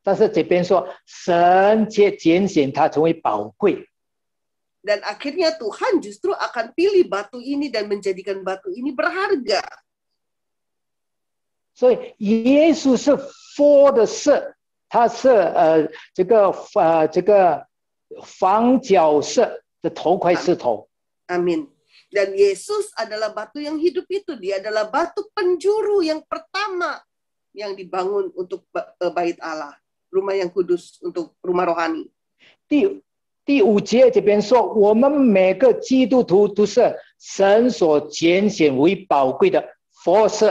但是这边说，神却拣选他成为宝贵。 Dan akhirnya Tuhan justru akan pilih batu ini dan menjadikan batu ini berharga. 所以耶稣是佛的石，他是这个房角石的头块石头。 Amin. Dan Yesus adalah batu yang hidup itu. Dia adalah batu penjuru yang pertama yang dibangun untuk bait Allah. Rumah yang kudus untuk rumah rohani. 第5节这边说，我们每个基督徒都是神所拣选为宝贵的佛石。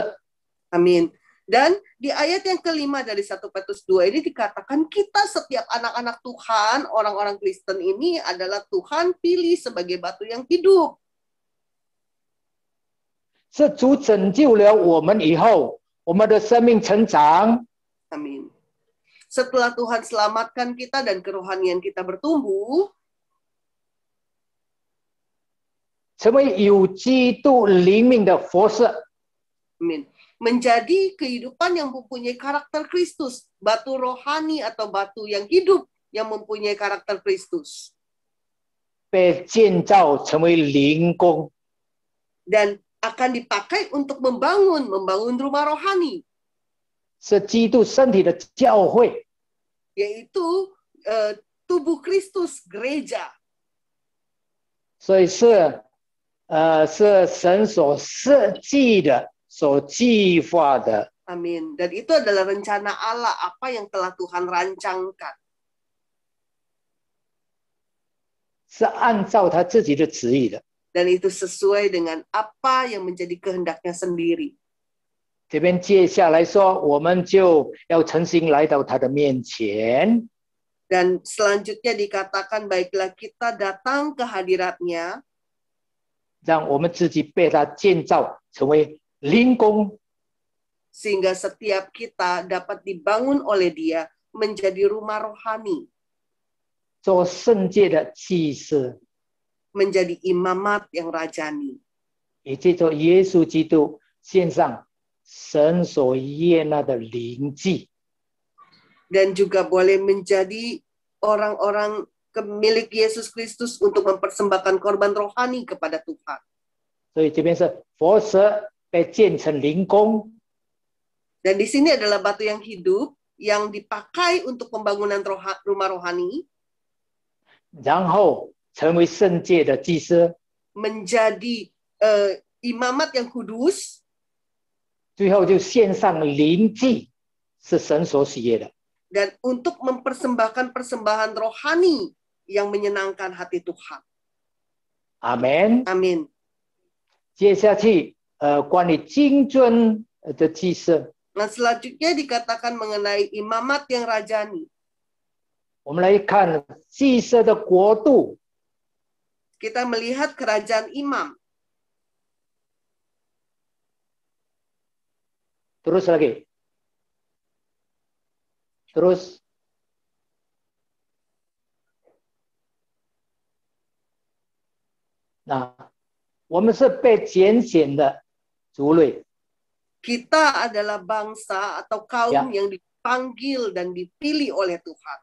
Amin. Dan di ayat yang kelima dari 1 Petrus 2 ini dikatakan kita setiap anak-anak Tuhan, orang-orang Kristen ini adalah Tuhan pilih sebagai batu yang hidup. 是主拯救了我们以后，我们的生命成长。 Amin. Setelah Tuhan selamatkan kita dan kerohanian kita bertumbuh, 成为有基督灵命的佛石。 amin. Menjadi kehidupan yang mempunyai karakter Kristus, batu rohani atau batu yang hidup yang mempunyai karakter Kristus. 被建造成为灵宫， Dan akan dipakai untuk membangun rumah rohani, 是基督身体的教会。 yaitu tubuh Kristus, gereja. 所以是神所设计的、所计划的。 Amin. Dan itu adalah rencana Allah, apa yang telah Tuhan rancangkan. 是按照他自己的旨意的。 Dan itu sesuai dengan apa yang menjadi kehendaknya sendiri. 这边接下来说，我们就要诚心来到他的面前。 Dan selanjutnya dikatakan, baiklah kita datang ke hadiratnya, 让我们自己被他建造成为灵宫， sehingga setiap kita dapat dibangun oleh Dia menjadi rumah rohani, 做圣洁的祭司， menjadi imamat yang rajani. 也借着耶稣基督献上神所悦纳的灵祭。 Dan juga boleh menjadi orang-orang milik Yesus Kristus untuk mempersembahkan korban rohani kepada Tuhan. 所以这边是佛石被建成灵宫， Dan di sini adalah batu yang hidup yang dipakai untuk pembangunan rumah rohani, 然后成为圣洁的祭司， menjadi imamat yang kudus, 最后就献上灵祭，是神所喜悦的。 dan untuk mempersembahkan persembahan rohani yang menyenangkan hati Tuhan. 阿门。 Amin. 接下去，关于金尊的祭祀， Nah, selanjutnya dikatakan mengenai imamat yang rajani. 我们来看祭祀的国度。 Kita melihat kerajaan imam. Terus lagi. Terus. Nah, 我们是被拣选的族类。 Kita adalah bangsa atau kaum yang dipanggil dan dipilih oleh Tuhan.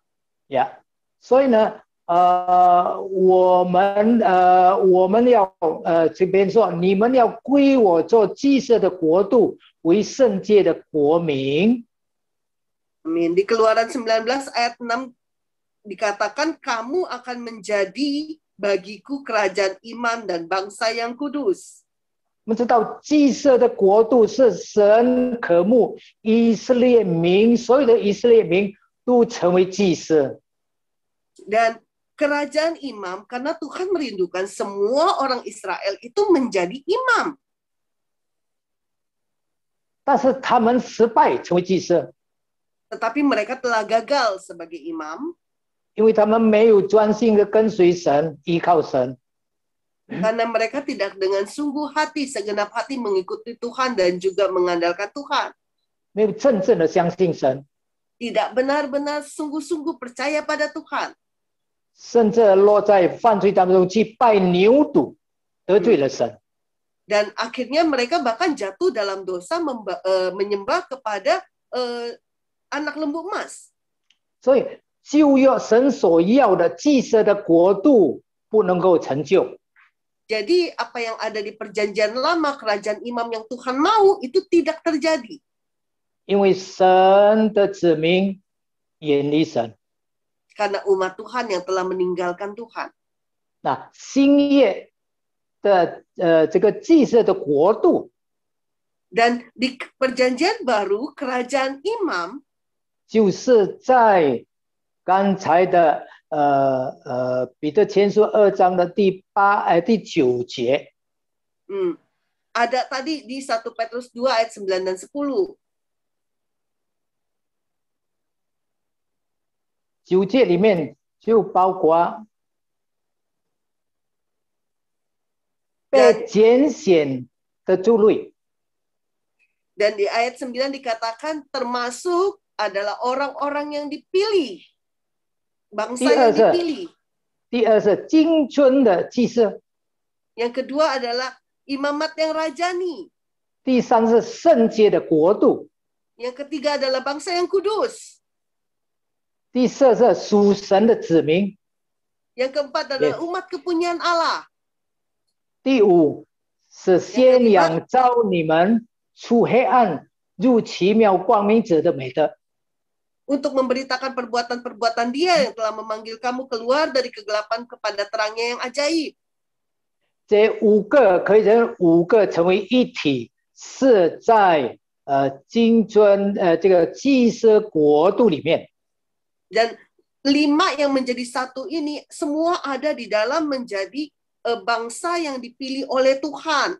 呀，所以呢，我们要这边说，你们要归我做祭祀的国度，为圣洁的国民。 Amin. Di Keluaran 19 ayat 6 dikatakan kamu akan menjadi bagiku kerajaan iman dan bangsa yang kudus. 我们知道祭祀的国度是神渴慕以色列民，所有的以色列民都成为祭司。 Dan kerajaan imam karena Tuhan merindukan semua orang Israel itu menjadi imam. 但是他们失败成为祭司， Tetapi mereka telah gagal sebagai imam 因为他们没有专心的跟随神，依靠神。 karena mereka tidak dengan sungguh hati, segenap hati mengikuti Tuhan dan juga mengandalkan Tuhan. 没有真正的相信神， Tidak benar-benar sungguh-sungguh percaya pada Tuhan. 甚至落在犯罪当中去拜牛犊，得罪了神。 Dan akhirnya mereka bahkan jatuh dalam dosa menyembah kepada anak lembu emas. 所以旧约神所要的祭祀的国度不能够成就。 Jadi apa yang ada di perjanjian lama, kerajaan imam yang Tuhan mau itu tidak terjadi. 因为神的子民远离神。 Karena umat Tuhan yang telah meninggalkan Tuhan. 那新约的这个祭祀的国度， Dan di perjanjian baru, kerajaan imam 就是在刚才的彼得前书2章的第9节。 ada tadi di 1 Petrus 2 ayat 9 dan 10. 9节里面就包括被拣选的族类。 Dan di ayat 9 dikatakan termasuk adalah orang-orang yang dipilih. Bangsa yang dipilih. 第二是金尊的祭司。 Yang kedua adalah imamat yang rajani. 第三是圣洁的国度。 Yang ketiga adalah bangsa yang kudus. 第四是属神的子民。 Yang keempat adalah umat kepunyaan Allah. 第五是宣扬召你们出黑暗入奇妙光明者的美德。 Untuk memberitakan perbuatan-perbuatan Dia yang telah memanggil kamu keluar dari kegelapan kepada terangnya yang ajaib. 这五个可以人五个成为一体，是在金尊这个祭司国度里面。 Dan 5 yang menjadi satu ini semua ada di dalam menjadi bangsa yang dipilih oleh Tuhan.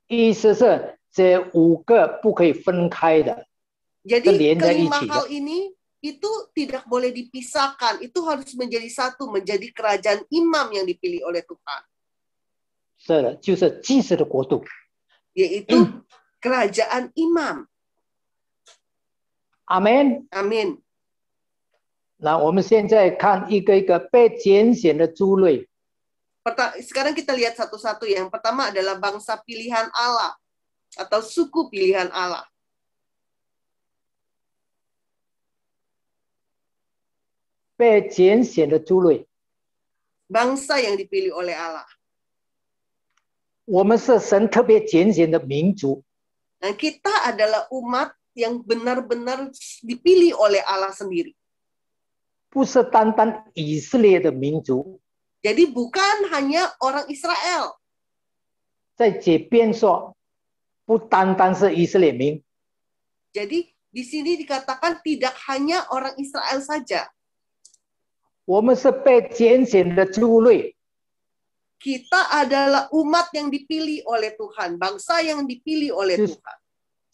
意思是这五个不可以分开的。 Jadi kelima hal ini itu tidak boleh dipisahkan. Itu harus menjadi satu, menjadi kerajaan imam yang dipilih oleh Tuhan. 是的，就是祭司的国度， yaitu kerajaan imam. 阿门。 Amin. 那我们现在看一个一个被拣选的族类。 Sekarang kita lihat satu-satu. Yang pertama adalah bangsa pilihan Allah atau suku pilihan Allah. 被拣选的族类， Bangsa yang dipilih oleh Allah. 我们是神特别拣选的民族。 Dan kita adalah umat yang benar-benar dipilih oleh Allah sendiri. 不是单单以色列的民族， Jadi bukan hanya orang Israel. 在这边说，不单单是以色列民， Jadi di sini dikatakan tidak hanya orang Israel saja. 我们是被拣选的族类， Kita adalah umat yang dipilih oleh Tuhan, bangsa yang dipilih oleh Just- Tuhan.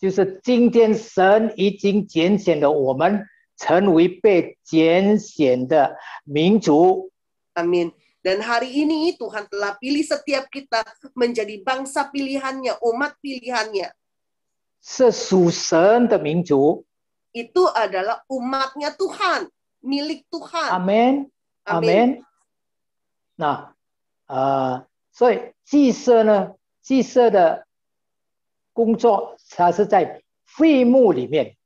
就是今天神已经拣选了我们，成为被拣选的民族。 Amin. Dan hari ini Tuhan telah pilih setiap kita menjadi bangsa pilihannya, umat pilihannya. 是属神的民族。 Itu adalah umatnya Tuhan, milik 阿 Tuhan. 门，阿 Amin. 门。那所以祭司呢，祭司的工作，它是在会幕里面。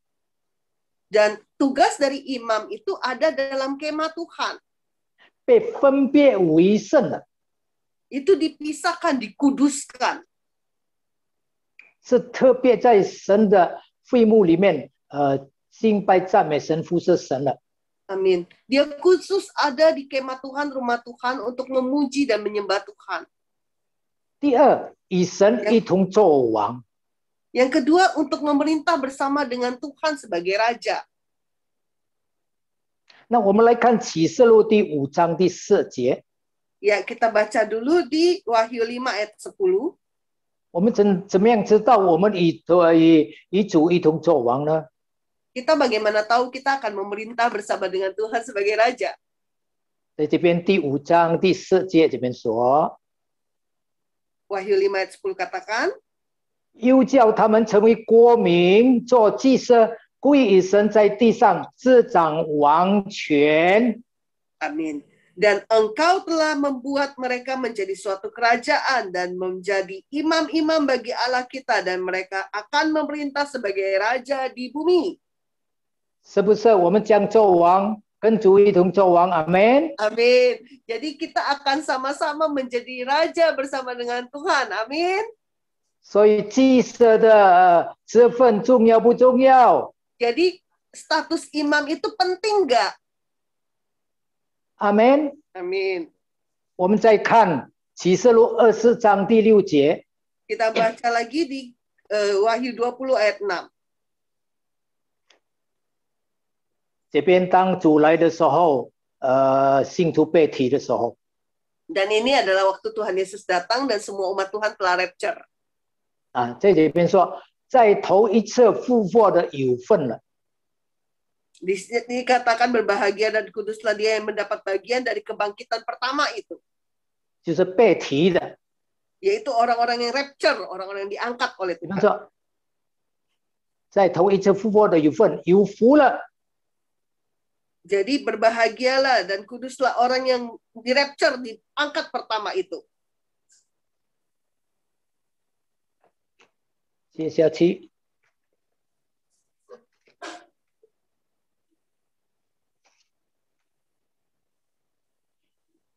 Dan tugas dari imam itu ada dalam kemah Tuhan. 被分别为圣的， Itu dipisahkan, dikuduskan. 是特别在神的会幕里面，敬拜赞美神、服侍神的。 Amin. Dia khusus ada di kemah Tuhan, rumah Tuhan untuk memuji dan menyembah Tuhan. 第二，与神一同作王。 Yang kedua, untuk memerintah bersama dengan Tuhan sebagai raja. 那我们来看启示录第5章第4节， Ya, kita baca dulu di Wahyu 5 ayat 10. 我们怎么样知道我们与主一同作王呢？ Kita bagaimana tahu kita akan memerintah bersama dengan Tuhan sebagai raja? 在这边第5章第4节这边说， Wahyu 5 ayat 10 katakan, 又叫他们成为国民，做祭司，归于神，在地上执掌王权。 Amin. Dan engkau telah membuat mereka menjadi suatu kerajaan dan menjadi imam-imam bagi Allah kita, dan mereka akan memerintah sebagai raja di bumi. 是不是我们将做王，跟主一同做王？阿门。 Amin. Jadi kita akan sama-sama menjadi raja bersama dengan Tuhan. Amin. 所以祭司的职分重要不重要？ Jadi status imam itu penting nggak? 阿门。 Amin. 我们再看启示录24章第6节， Kita baca lagi di Wahyu 20 ayat 6. 这边当主来的时候，信徒被提的时候， Dan ini adalah waktu Tuhan Yesus datang dan semua umat Tuhan telah rapture. 在这边说，在头一次复活的有份了。 Dikatakan berbahagia dan kuduslah dia yang mendapat bagian dari kebangkitan pertama itu. 就是被提的。 Yaitu orang-orang yang rapture, orang-orang yang diangkat oleh 比方 Tuhan. 说，在头一次复活的有份，有福了。 Jadi berbahagialah dan kuduslah orang yang di rapture, diangkat pertama itu. 接下去，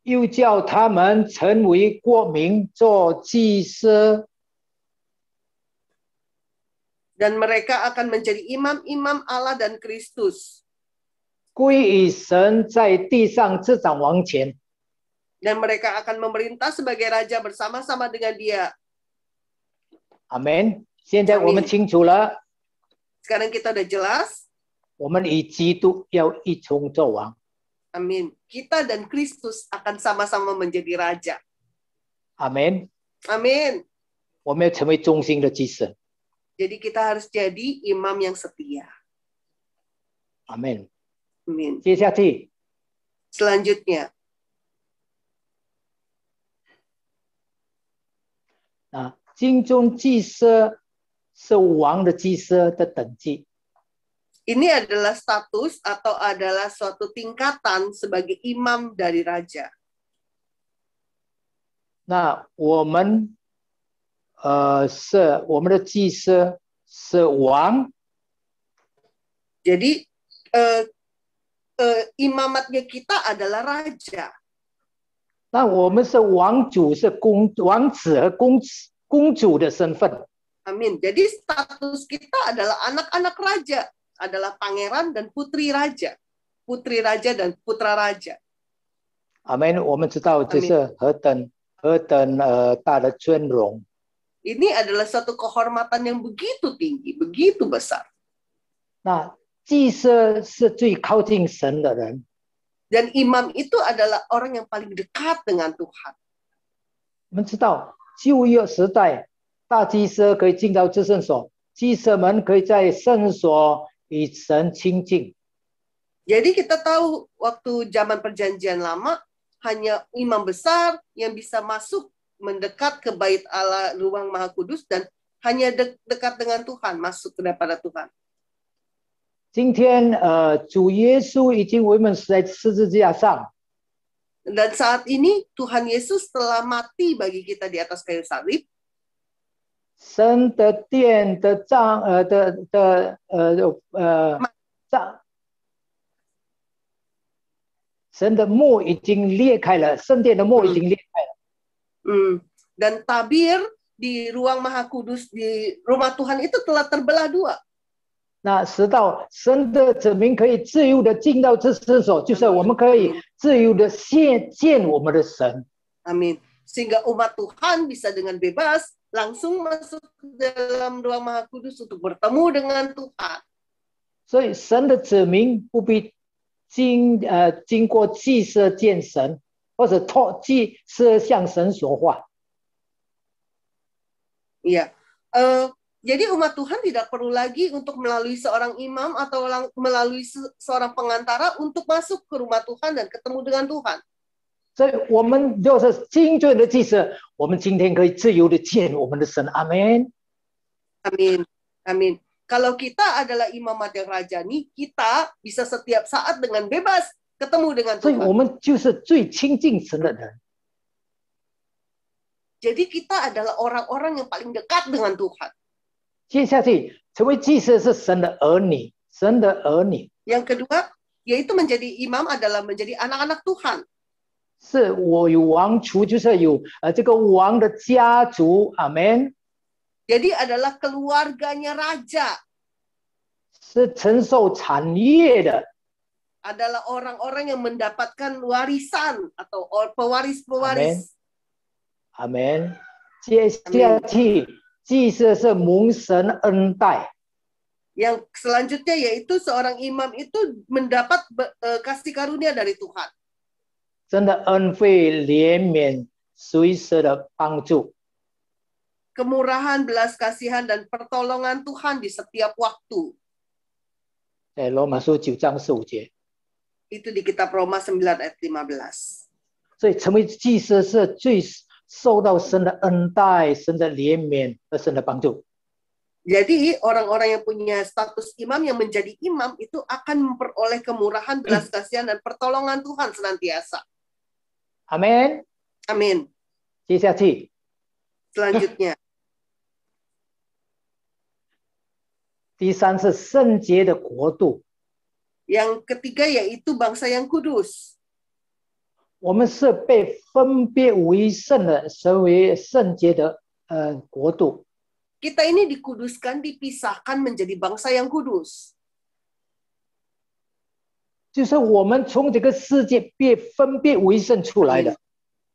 又叫他们成为国民，做祭司。 Dan mereka akan menjadi imam-imam Allah dan Kristus. 归于神，在地上执掌王权。 Dan mereka akan memerintah sebagai raja bersama-sama dengan dia. 阿门。现在我们清楚了， Sekarang kita udah jelas. 我们与基督要一同作王。 Amin. Kita dan Kristus akan sama-sama menjadi raja. 阿门。 Amin. 我们要成为忠心的祭司。 Jadi kita harus jadi imam yang setia. 阿门。 Amin. 接下去， Selanjutnya, 金中祭司是王的祭司的等级。 ini adalah status atau adalah suatu tingkatan sebagai imam dari raja. 那我们我们的祭司是王， Jadi imamatnya kita adalah raja. 那我们是王主，是王子和公主的身份。 Amin. Jadi status kita adalah anak-anak raja, adalah pangeran dan putri raja dan putra raja. 阿门。我们知道这是何等大的尊荣。Ini adalah suatu kehormatan yang begitu tinggi, begitu besar. 那祭司是最靠近神的人， Dan imam itu adalah orang yang paling dekat dengan Tuhan. 我们知道旧约时代，大祭司可以进到至圣所，祭司们可以在圣所与神亲近。 Jadi kita tahu waktu zaman perjanjian lama, hanya imam besar yang bisa masuk mendekat ke bait Allah, ruang Maha Kudus, dan hanya dekat dengan Tuhan, masuk kepada Tuhan. 今天主耶稣已经为我们死在十字架上， Dan saat ini Tuhan Yesus telah mati bagi kita di atas kayu salib. 神的殿的帐神的幕已经裂开了，圣殿的幕已经裂开了。 Dan tabir di ruang Maha Kudus di rumah Tuhan itu telah terbelah dua. 那直到神的子民可以自由的进到至圣所，就是我们可以自由的见我们的神。 Amin. Sehingga umat Tuhan bisa dengan bebas langsung masuk ke dalam ruang Maha Kudus untuk bertemu dengan Tuhan. 所以神的子民不必经过祭司见神，或者祭司向神说话。 Iya. Jadi umat Tuhan tidak perlu lagi untuk melalui seorang imam atau melalui seorang pengantara untuk masuk ke rumah Tuhan dan ketemu dengan Tuhan. 所以我们就是精准的祭司，我们今天可以自由的见我们的神。阿门。 Amin. Amin. Kalau kita adalah imamat yang rajani, kita bisa setiap saat dengan bebas ketemu dengan 所以我 Tuhan. 们就是最亲近神的人。 Jadi kita adalah orang-orang yang paling dekat dengan Tuhan. 接下去成为祭司是神的儿女，神的儿女 Yang kedua, yaitu menjadi imam adalah menjadi anak-anak Tuhan. 是我有王族，就是有这个王的家族。阿门。 Jadi adalah keluarganya raja. 是承受产业的。 Adalah orang-orang yang mendapatkan warisan atau pewaris-pewaris. 阿门。接下去。 祭司是蒙神恩待， Yang selanjutnya yaitu seorang imam itu mendapat kasih karunia dari Tuhan. 真的恩惠、怜悯、随时的帮助。 Kemurahan, belas kasihan, dan pertolongan Tuhan di setiap waktu. 在罗马书9章15节。 Itu di kitab Roma 9 ayat 15. 所以成为祭司是最 受到神的恩待、神的怜悯和神的帮助。 Jadi orang-orang yang punya status imam yang menjadi imam itu akan memperoleh kemurahan, belas kasihan, dan pertolongan Tuhan senantiasa. 阿门。 Amin. 接下去， Selanjutnya, 第三是圣洁的国度。 yang ketiga yaitu bangsa yang kudus. 我们是被分别为圣的，成为圣洁的国度。 Kita ini dikuduskan, dipisahkan menjadi bangsa yang kudus. 就是我们从这个世界被分别为圣出来的。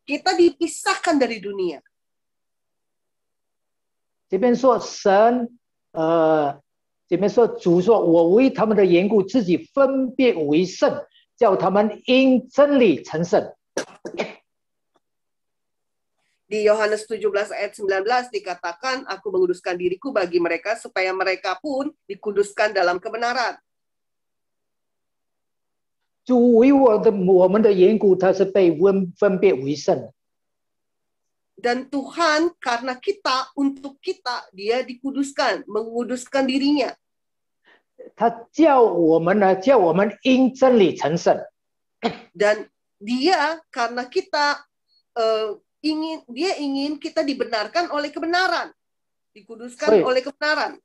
Kita dipisahkan dari dunia. 这边说神，这边说主说，我为他们的缘故，自己分别为圣，叫他们因真理成圣。 Di Yohanes 17 ayat 19 dikatakan, aku menguduskan diriku bagi mereka supaya mereka pun dikuduskan dalam kebenaran. 主为我们的缘故，他是被分别为圣。 Dan Tuhan karena kita, untuk kita, dia dikuduskan, menguduskan dirinya. 他叫我们呢，叫我们因真理成圣。 Dan dia karena kita dia ingin kita dibenarkan oleh kebenaran, dikuduskan oleh kebenaran.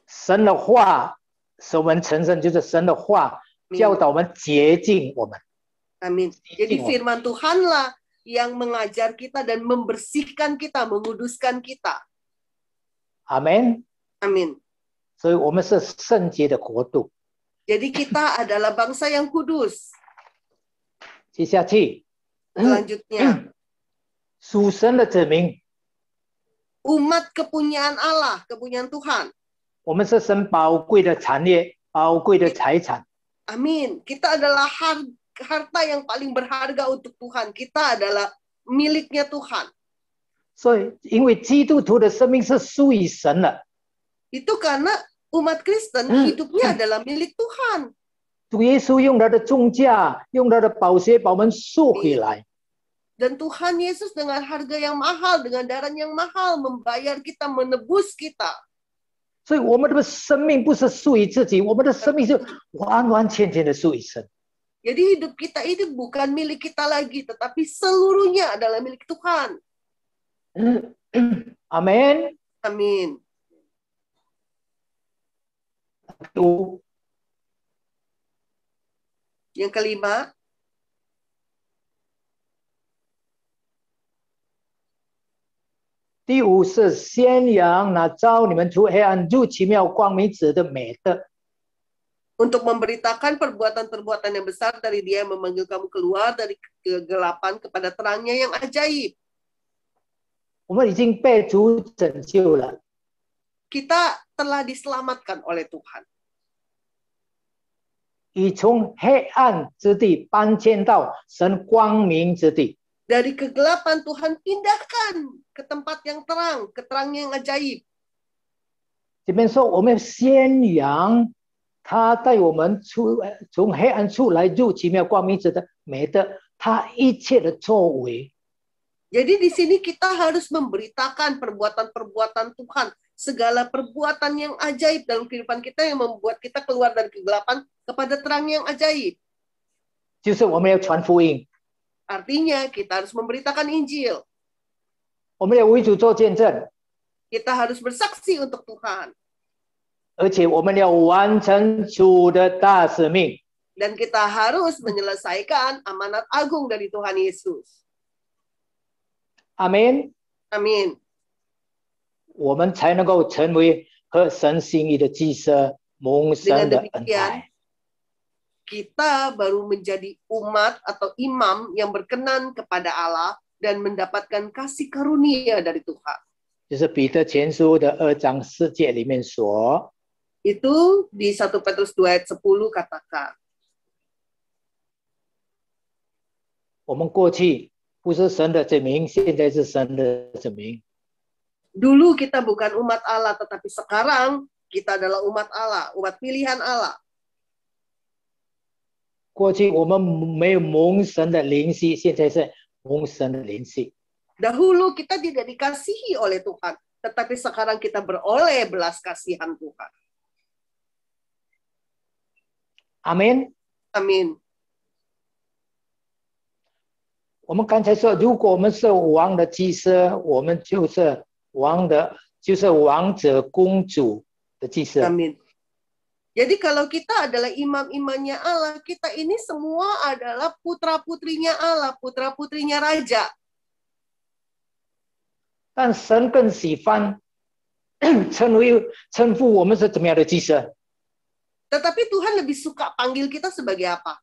神的话使我们成圣，就是神的话教导我们洁净我们。 Amin. Jadi firman Tuhanlah yang mengajar kita dan membersihkan kita, menguduskan kita. 阿门。 Amin. 所以我们是圣洁的国度。 Jadi kita adalah bangsa yang kudus. 接下去， Selanjutnya, 属神的子民， umat kepunyaan Allah, kepunyaan Tuhan. 我们是神宝贵的产业，宝贵的财产。 Amin. Kita adalah harta yang paling berharga untuk Tuhan. Kita adalah miliknya Tuhan. 所以，因为基督徒的生命是属于神的， Itu karena umat Kristen hidupnya adalah milik Tuhan. 主耶稣用他的重价，用他的宝血把我们赎回来。 Dan Tuhan Yesus dengan harga yang mahal, dengan darah yang mahal, membayar kita, menebus kita. 所以，我们的生命不是属于自己，我们的生命是完完全全的属于神。 Jadi hidup kita ini bukan milik kita lagi, tetapi seluruhnya adalah milik Tuhan. Amin. Amin. Yang kelima, 第五是宣扬那召你们出黑暗入奇妙光明者的美德。 untuk memberitakan perbuatan-perbuatan yang besar dari Dia yang memanggil kamu keluar dari kegelapan kepada terangnya yang ajaib. 我们已经被主拯救了， Kita telah diselamatkan oleh Tuhan. 已从黑暗之地搬迁到神光明之地。 Dari kegelapan Tuhan pindahkan ke tempat yang terang, ke terangnya yang ajaib. 这边说我们宣扬他带我们从黑暗出来入奇妙光明者的美德，他一切的作为。 Jadi di sini kita harus memberitakan perbuatan-perbuatan Tuhan, segala perbuatan yang ajaib dalam kehidupan kita yang membuat kita keluar dari kegelapan kepada terang yang ajaib. 就是我们要传福音， Artinya kita harus memberitakan Injil. 我们要为主做见证， Kita harus bersaksi untuk Tuhan. 而且我们要完成主的大使命。 Dan kita harus menyelesaikan amanat agung dari Tuhan Yesus. 阿门。 Amin. 我们才能够成为合神心意的祭司，蒙神的恩待。 Kita baru menjadi umat atau imam yang berkenan kepada Allah dan mendapatkan kasih karunia dari Tuhan. 就是彼得前书的2章4节里面说， Itu di 1 Petrus 2 ayat 10 katakan, 我们过去不是神的子民，现在是神的子民。 dulu kita bukan umat Allah, tetapi sekarang kita adalah umat Allah, umat pilihan Allah. 过去我们没有蒙神的灵系，现在是蒙神的灵系。 Dahulu kita tidak dikasihi oleh Tuhan, tetapi sekarang kita beroleh belas kasihan Tuhan. 阿门。 Amin. 我们刚才说，如果我们是王的祭司，我们就是王者公主的祭司。 Amin. Jadi kalau kita adalah imam-imamnya Allah, kita ini semua adalah putra-putrinya Allah, putra-putrinya Raja. 但神更喜欢称呼我们是怎么样的祭司？ Tetapi Tuhan lebih suka panggil kita sebagai apa?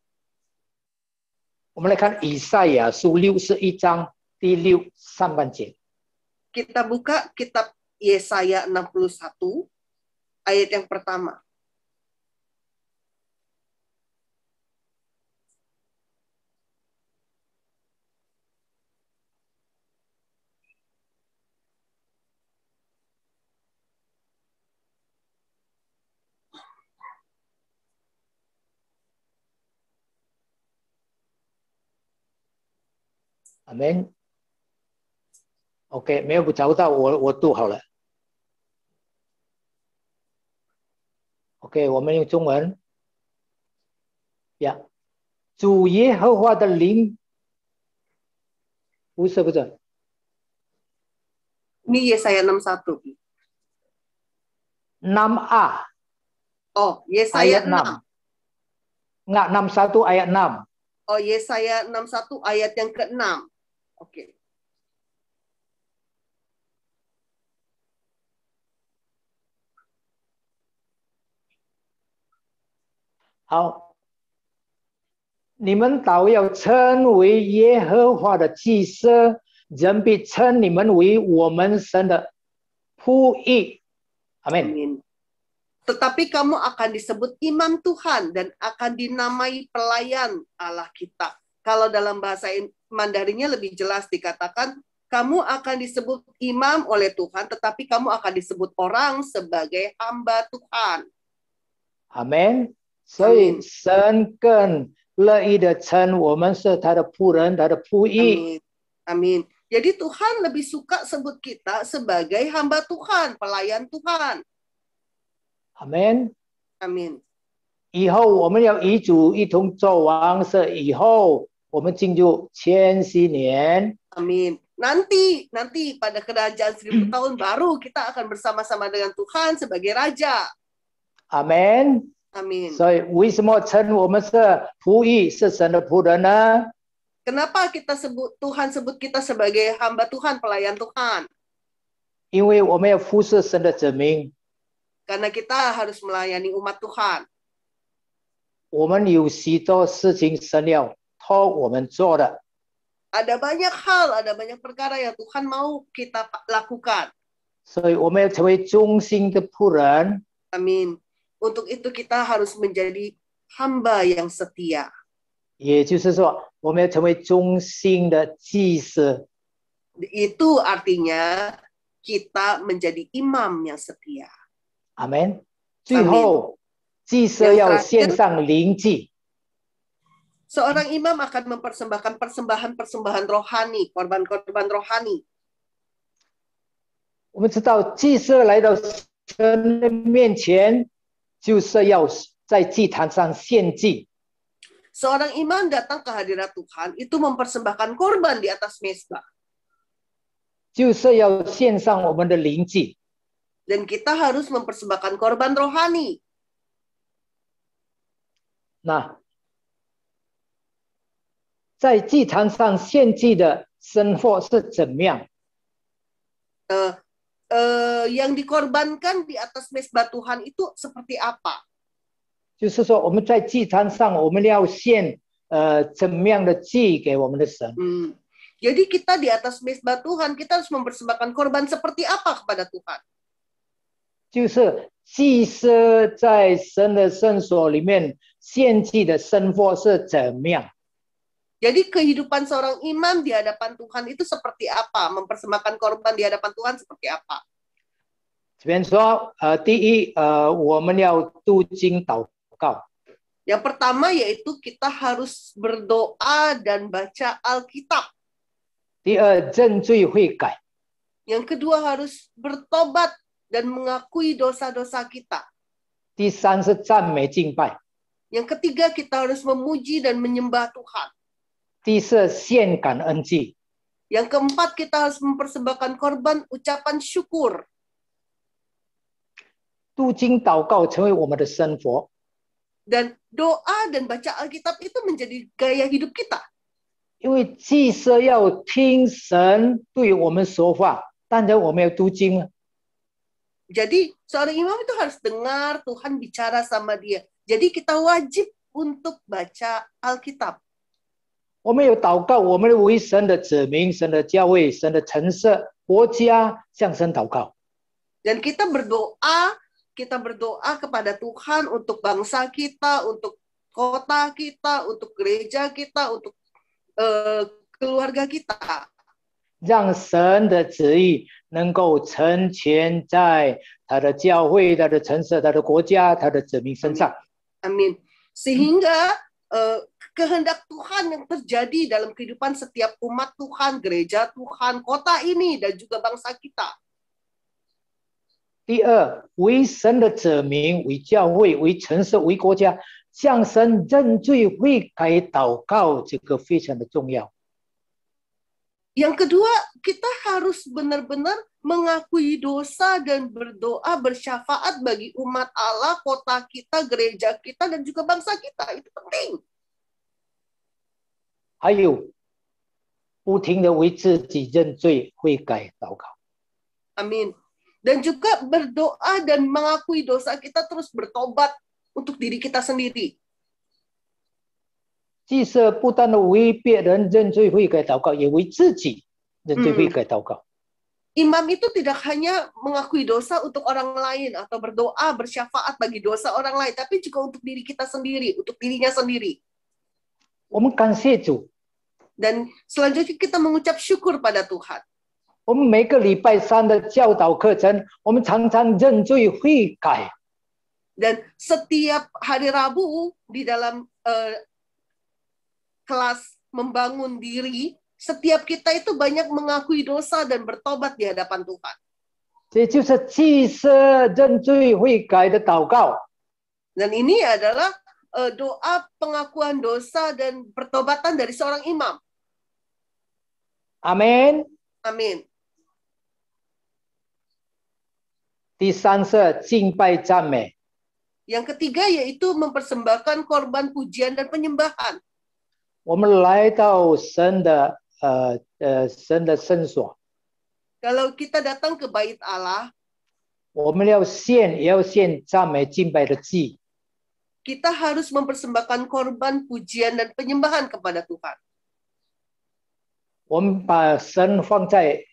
我们来看以赛亚书61章第6上半节。 Kita buka kitab Yesaya 61 ayat yang pertama. Amen。OK， 没有找到我读好了。OK， 我们用中文。呀，主耶和华的灵，不是。 Ini Yesaya 61. 6a Oh, Yesaya ayat 6. Enggak, 61 ayat 6. Oh, Yesaya 61 ayat yang ke-6. Oke. 好，你们倒要称为耶和华的祭司，人必称你们为我们神的仆役。Amin. Amin. Tetapi kamu akan disebut imam Tuhan dan akan dinamai pelayan Allah kita. Kalau dalam bahasa Mandarinnya lebih jelas dikatakan, kamu akan disebut imam oleh Tuhan, tetapi kamu akan disebut orang sebagai hamba Tuhan. Amen. 所以神更乐意的称我们是他的仆人，他的仆役。 Amin. Jadi Tuhan lebih suka sebut kita sebagai hamba Tuhan, pelayan Tuhan. Amen. Amin. 以后我们要与主一同做王，是以后我们进入千禧年。 Amin. Nanti pada kerajaan 1000 tahun baru kita akan bersama-sama dengan Tuhan sebagai raja. Amen. Amin. 所以为什么称我们是仆役，是神的仆人呢？ Kenapa Tuhan sebut kita sebagai hamba Tuhan, pelayan Tuhan? 因为我们要服侍神的子民， Karena kita harus melayani umat Tuhan. 我们有许多事情神要托我们做的， Ada banyak hal, ada banyak perkara yang Tuhan mau kita lakukan. 所以我们要成为忠心的仆人。 Amin. Untuk itu kita harus menjadi hamba yang setia. 也就是说，我们要成为忠心的祭司。 Itu artinya kita menjadi imam yang setia. 阿门。最后，祭司要献上灵祭。 Seorang imam akan mempersembahkan persembahan-persembahan rohani, korban-korban rohani. 我们知道，祭司来到神的面前，就是要在祭坛上献祭。 Seorang imam datang ke hadirat Tuhan itu mempersembahkan korban di atas mezbah. 就是要献上我们的灵祭。 Dan kita harus mempersembahkan korban rohani. 那在祭坛上献祭的生活是怎么样？ Yang dikorbankan di atas mezbah Tuhan itu seperti apa? 就是说，我们在祭坛上，我们要献怎么样的祭给我们的神？ Jadi kita di atas mezbah Tuhan, kita harus mempersembahkan korban seperti apa kepada Tuhan? 就是祭司在神的圣所里面献祭的生活是怎么样？ Jadi kehidupan seorang imam di hadapan Tuhan itu seperti apa? Mempersembahkan korban di hadapan Tuhan seperti apa? 这边说，第一，我们要读经祷告。 Yang pertama yaitu kita harus berdoa dan baca Alkitab. 第二，认罪悔改。 Yang kedua harus bertobat dan mengakui dosa-dosa kita. 第三是赞美敬拜。 Yang ketiga kita harus memuji dan menyembah Tuhan. 第四献感恩祭。 Yang keempat kita harus mempersembahkan korban ucapan syukur. 读经祷告成为我们的生活。 Dan doa dan baca Alkitab itu menjadi gaya hidup kita. 因为祭司要听神对我们说话，当然我们要读经。 Jadi seorang imam itu harus dengar Tuhan bicara sama dia. Jadi kita wajib untuk baca Alkitab. 我们有祷告，我们为神的子民、神的教会、神的城市、国家向神祷告。 Dan kita berdoa kepada Tuhan untuk bangsa kita, untuk kota kita, untuk gereja kita, untuk keluarga kita. 让神的旨意能够成全在他的教会、他的城市、他的国家、他的子民身上。 Amin. Sehingga kehendak Tuhan yang terjadi dalam kehidupan setiap umat Tuhan, gereja Tuhan, kota ini, dan juga bangsa kita. 第二，为神的子民、为教会、为城市、为国家，向神认罪悔改祷告，这个非常的重要。 Yang kedua, kita harus benar-benar mengakui dosa dan berdoa bersyafaat bagi umat Allah, kota kita, gereja kita, dan juga bangsa kita. Itu penting. 还有，不停的为自己认罪悔改祷告。 Amin. Dan juga berdoa dan mengakui dosa kita, terus bertobat untuk diri kita sendiri. 祭司不单的为别人认罪悔改祷告，也为自己认罪悔改祷告。Imam itu tidak hanya mengakui dosa untuk orang lain atau berdoa, bersyafaat bagi dosa orang lain, tapi juga untuk diri kita sendiri, untuk dirinya sendiri. 我们感谢主， Dan selanjutnya kita mengucap syukur pada Tuhan. 我们每个礼拜三的教导课程，我们常常认罪悔改。 Dan setiap hari Rabu di dalam kelas membangun diri, setiap kita itu banyak mengakui dosa dan bertobat di hadapan Tuhan. 这就是祭司认罪悔改的祷告。 Dan ini adalah doa pengakuan dosa dan pertobatan dari seorang imam. 阿门。 Amin. 第三是敬拜赞美。 Yang ketiga yaitu mempersembahkan korban pujian dan penyembahan. 我们来到神的神的圣所， Kalau kita datang ke bait Allah, 我们要献赞美敬拜的祭。 kita harus mempersembahkan korban pujian dan penyembahan kepada Tuhan. 我们把神放在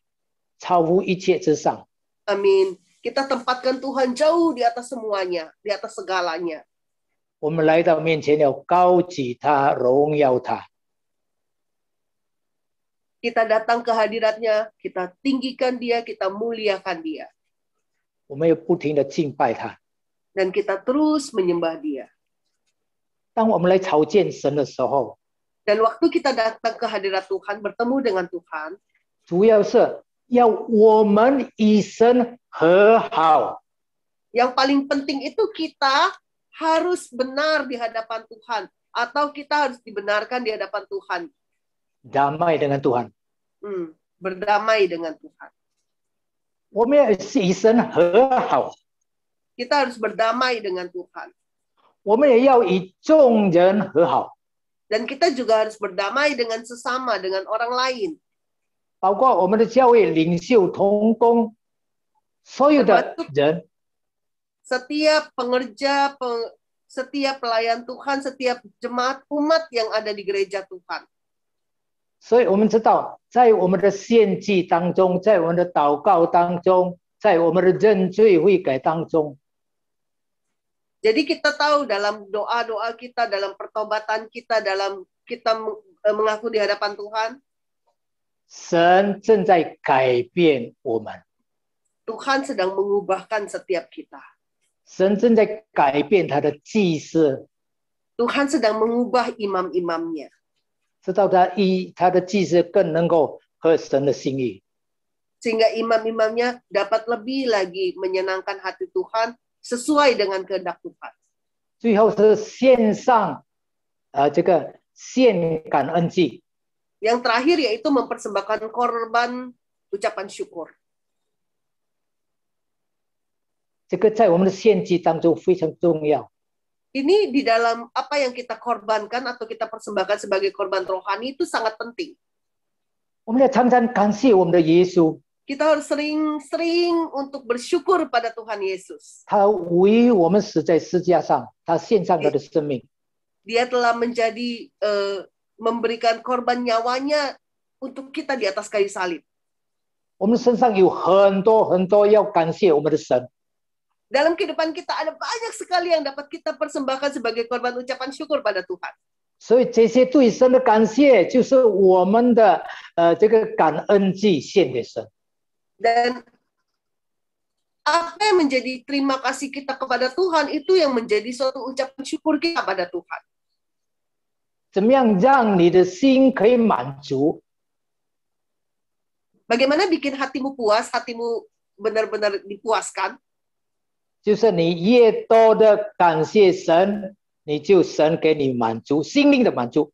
超乎一切之上。 Amin. Kita tempatkan Tuhan jauh di atas semuanya, di atas segalanya. 我们来到面前要高举他，荣耀他。 Kita datang ke hadiratnya, kita tinggikan dia, kita muliakan dia. 我们要不停的敬拜他。 Dan kita terus menyembah dia. 当我们来朝见神的时候， Dan waktu kita datang ke hadirat Tuhan, bertemu dengan Tuhan, 主要是要我们与神和好。 yang paling penting itu kita harus benar di hadapan Tuhan. Atau kita harus dibenarkan di hadapan Tuhan. damai dengan Tuhan。 Berdamai dengan Tuhan. 我们要与神和好， Kita harus berdamai dengan Tuhan. 我们也要与众人和好， Dan kita juga harus berdamai dengan sesama, dengan orang lain. 包括我们的教会领袖、同工，所有的人。 Setiap pengerja, setiap pelayan Tuhan, setiap jemaat umat yang ada di gereja Tuhan. 所以我们知道，在我们的献祭当中，在我们的祷告当中，在我们的认罪悔改当中， Jadi kita tahu dalam doa-doa kita, dalam pertobatan kita, dalam kita mengaku di hadapan Tuhan, 神正在改变我们， Tuhan sedang mengubahkan setiap kita. 神正在改变他的祭司， Tuhan sedang mengubah imam-imamnya. 直到他的祭司更能够合神的心意。 Sehingga imam-imamnya dapat lebih lagi menyenangkan hati Tuhan sesuai dengan kehendak Tuhan. 最后是献上这个献感恩祭。 Yang terakhir yaitu mempersembahkan korban ucapan syukur. 这个在我们的献祭当中非常重要。 Ini di dalam apa yang kita korbankan atau kita persembahkan sebagai korban rohani itu sangat penting. 我们要常常感谢我们的耶稣， Kita harus sering-sering untuk bersyukur pada Tuhan Yesus. 他为我们死在十字架上，他献上他的生命。 Dia telah menjadi memberikan korban nyawanya untuk kita di atas kayu salib. 我们身上有很多要感谢我们的神。 Dalam kehidupan kita ada banyak sekali yang dapat kita persembahkan sebagai korban ucapan syukur pada Tuhan. 所以这些对神的感谢，就是我们的这个感恩祭献给神。 Dan apa yang menjadi terima kasih kita kepada Tuhan itu yang menjadi suatu ucapan syukur kita pada Tuhan. 怎么样让你的心可以满足？ Bagaimana bikin hatimu puas, hatimu benar-benar dipuaskan? 就是你越多的感谢神，你就神给你满足，心灵的满足。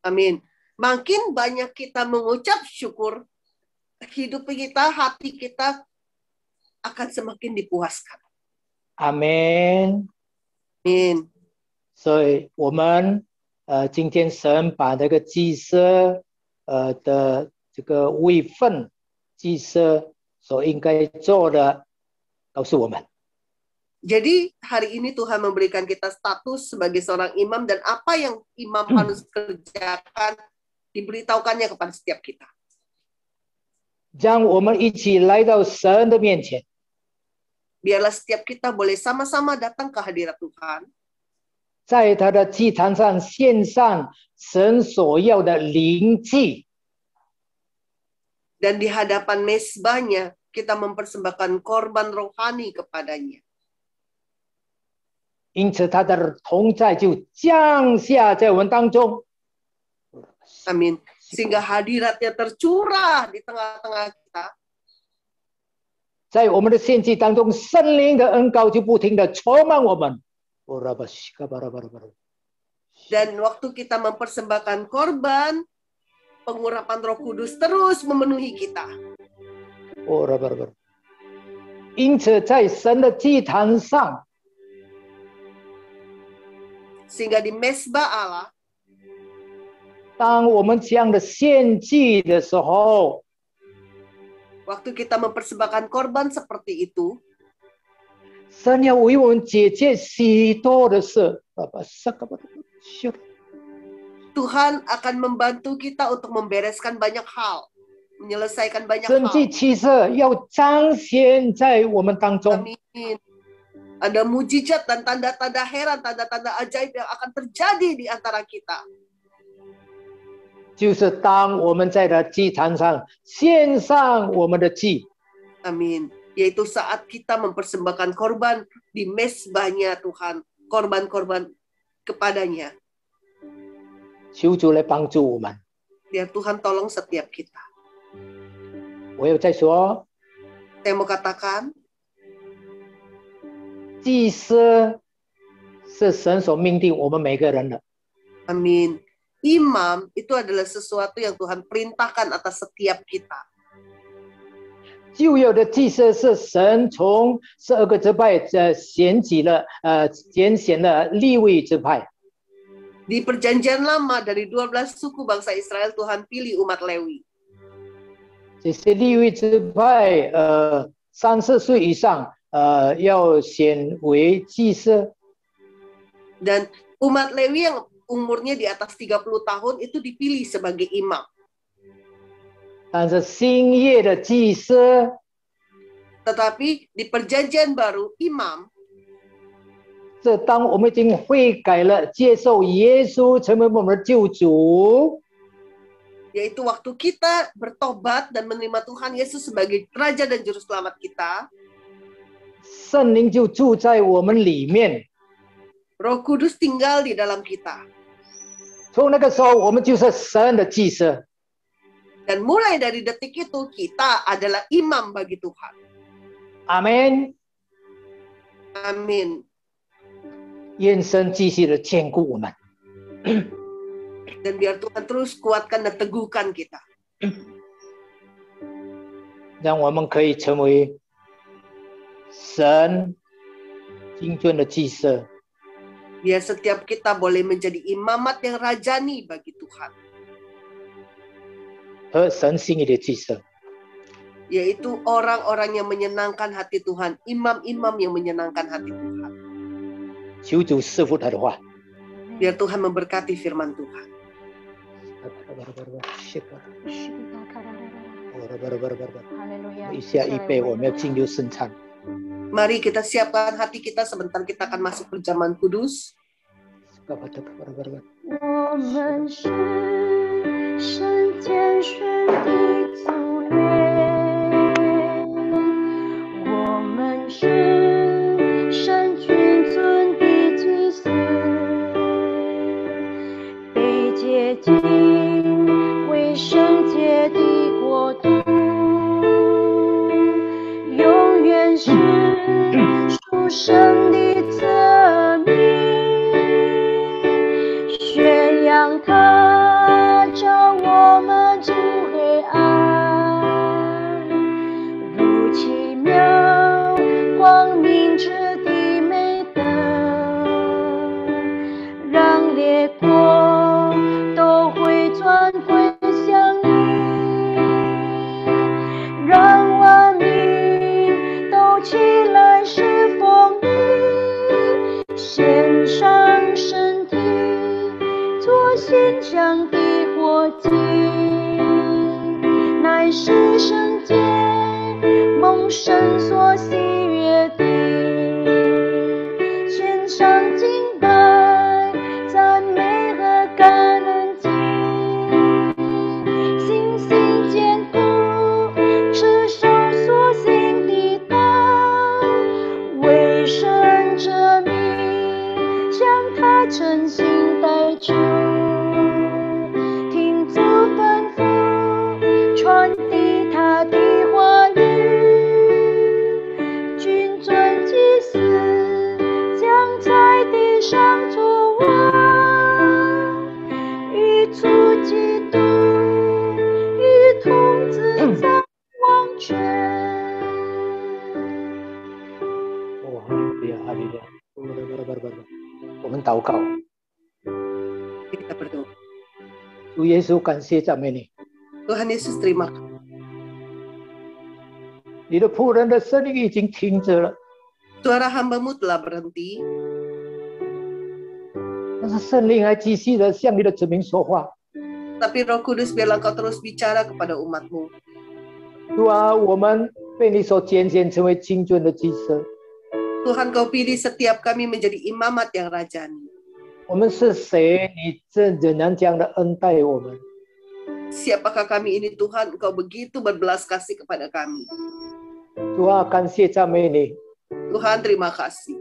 Amin. Makin banyak kita mengucap syukur, hidup kita, hati kita akan semakin dipuaskan. 阿门。 Amin. 所以我们今天神把这个祭司的这个位分，祭司所应该做的，告诉我们。 Jadi hari ini Tuhan memberikan kita status sebagai seorang imam dan apa yang imam harus kerjakan diberitahukannya kepada setiap kita. 让我们一起来到神的面前。 Biarlah setiap kita boleh sama-sama datang ke hadirat Tuhan. 在他的祭坛上献上神所要的灵祭， Dan di hadapan mezbahnya kita mempersembahkan korban rohani kepadanya. 因此他的同在就降下在我们当中。 Amin. Sehingga hadiratnya tercurah di tengah-tengah kita. 在我们的献祭当中，圣灵的恩膏就不停的充满我们。 Dan waktu kita mempersembahkan korban, pengurapan Roh Kudus terus memenuhi kita. 因此在神的祭坛上， Sehingga di mezbah Allah, 当我们这样的献祭的时候， waktu kita mempersembahkan korban seperti itu, 神要为我们解决许多的事。 Tuhan akan membantu kita untuk membereskan banyak hal, menyelesaikan banyak 神迹 hal. 奇事要彰显在我们当中。 Amin. Ada mujizat dan tanda-tanda heran, tanda-tanda ajaib yang akan terjadi di antara kita. 就是当我们在的祭坛上献上我们的祭， Amin. Yaitu saat kita mempersembahkan korban di mezbahnya Tuhan, korban-korban kepadanya. 求主来帮助我们。 Biar Tuhan tolong setiap kita. 我又再说， Saya mau katakan, 祭司是神所命定我们每个人的。 amin. Imam itu adalah sesuatu yang Tuhan perintahkan atas setiap kita. 旧有的祭司是神从12个支派拣选了利未支派。 Di perjanjian lama dari 12 suku bangsa Israel Tuhan pilih umat Lewi. 这些利未支派30岁以上要选为祭司。 Dan umat Lewi yang umurnya di atas 30 tahun itu dipilih sebagai imam. 但是新约的祭司 Tetapi di perjanjian baru imam 是当我们已经悔改了，接受耶稣成为我们的救主， yaitu waktu kita bertobat dan menerima Tuhan Yesus sebagai Raja dan Juru Selamat kita, 圣灵就住在我们里面。 Roh Kudus tinggal di dalam kita. 从那个时候，我们就是神的祭司。 Dan mulai dari detik itu kita adalah imam bagi Tuhan. 阿门。 Amin. 愿神继续的坚固我们。 Dan biar Tuhan terus kuatkan dan teguhkan kita. 让我们可以成为神精准的祭司。 Biar setiap kita boleh menjadi imamat yang rajani bagi Tuhan. 和神心意的祭司。 Yaitu orang-orang yang menyenangkan hati Tuhan. Imam-imam yang menyenangkan hati Tuhan. 求主赐福他的话。 Biar Tuhan memberkati firman Tuhan. Haleluya. 一下预备，我们要进入圣餐。 Mari kita siapkan hati kita, sebentar kita akan masuk perjamuan kudus. 我们是圣天选的族类，我们是神君尊的祭司，被洁净为圣洁的国度，永远是属神的子民。 宣扬它，照我们出黑暗，如奇妙光明之的美德，让列国都会转归向你，让万民都起来侍奉你。神所喜悦的，献上敬拜、赞美和感恩祭，信心坚固，持守所行的道，为神者名，向他诚心代求，听主吩咐，传递他的话语，君尊祭司将在地上作王，与主基督一同自在王权。哦，哈利路亚，哈利路亚。我们祷告， Kita berdoa. 主耶稣，感谢赞美你， Tuhan Yesus, terima kasih. 你的仆人的声音已经停止了， Suara hamba-Mu telah berhenti, 但是圣灵还继续的向你的子民说话。 tapi Roh Kudus biarlah Kau terus bicara kepada umat-Mu. 主啊，我们被你所拣选成为精准的祭司， Tuhan, Kau pilih setiap kami menjadi imamat yang rajani. 我们是谁？你仍然这样的恩待我们。 Siapakah kami ini Tuhan? Engkau begitu berbelas kasih kepada kami. 主啊，感谢赞美你， Tuhan, terima kasih.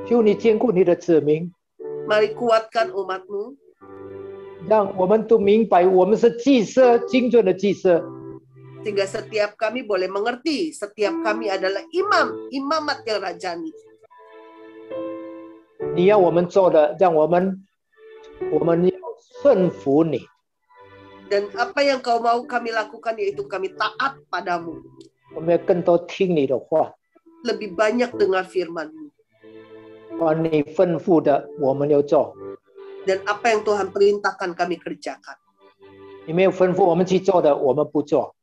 求你兼顾你的子民， Mari kuatkan umat-Mu, 让我们都明白我们是祭司，精准的祭司。 sehingga setiap kami boleh mengerti, setiap kami adalah imamat yang rajani. 你要我们做的，让我们要顺服你。 Dan apa yang Kau mau kami lakukan, yaitu kami taat padamu. 我们要更多听你的话， Lebih banyak dengar firman-Mu. 把你吩咐的我们要做， Dan apa yang Tuhan perintahkan kami kerjakan. 你没有吩咐我们去做的，我们不做。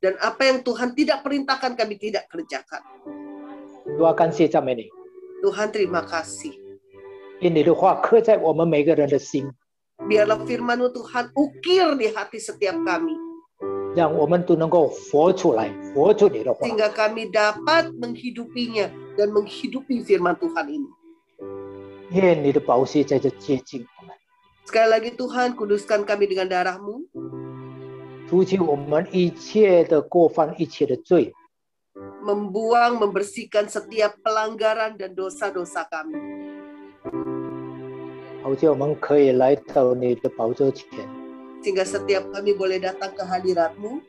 Dan apa yang Tuhan tidak perintahkan kami tidak kerjakan. 主啊，感谢赞美你， Tuhan, terima kasih. 愿你的话刻在我们每个人的心， Biarlah firman-Mu Tuhan ukir di hati setiap kami. 让我们都能够活出来，活出你的话。 Sehingga kami dapat menghidupinya dan menghidupi firman Tuhan ini. 愿你的宝血在这接近我们， Sekali lagi Tuhan, kuduskan kami dengan darah-Mu. 除去我们一切的过犯，一切的罪， Membuang, membersihkan setiap pelanggaran dan dosa-dosa kami. 好叫我们可以来到你的宝座前， Sehingga setiap kami boleh datang ke hadirat-Mu.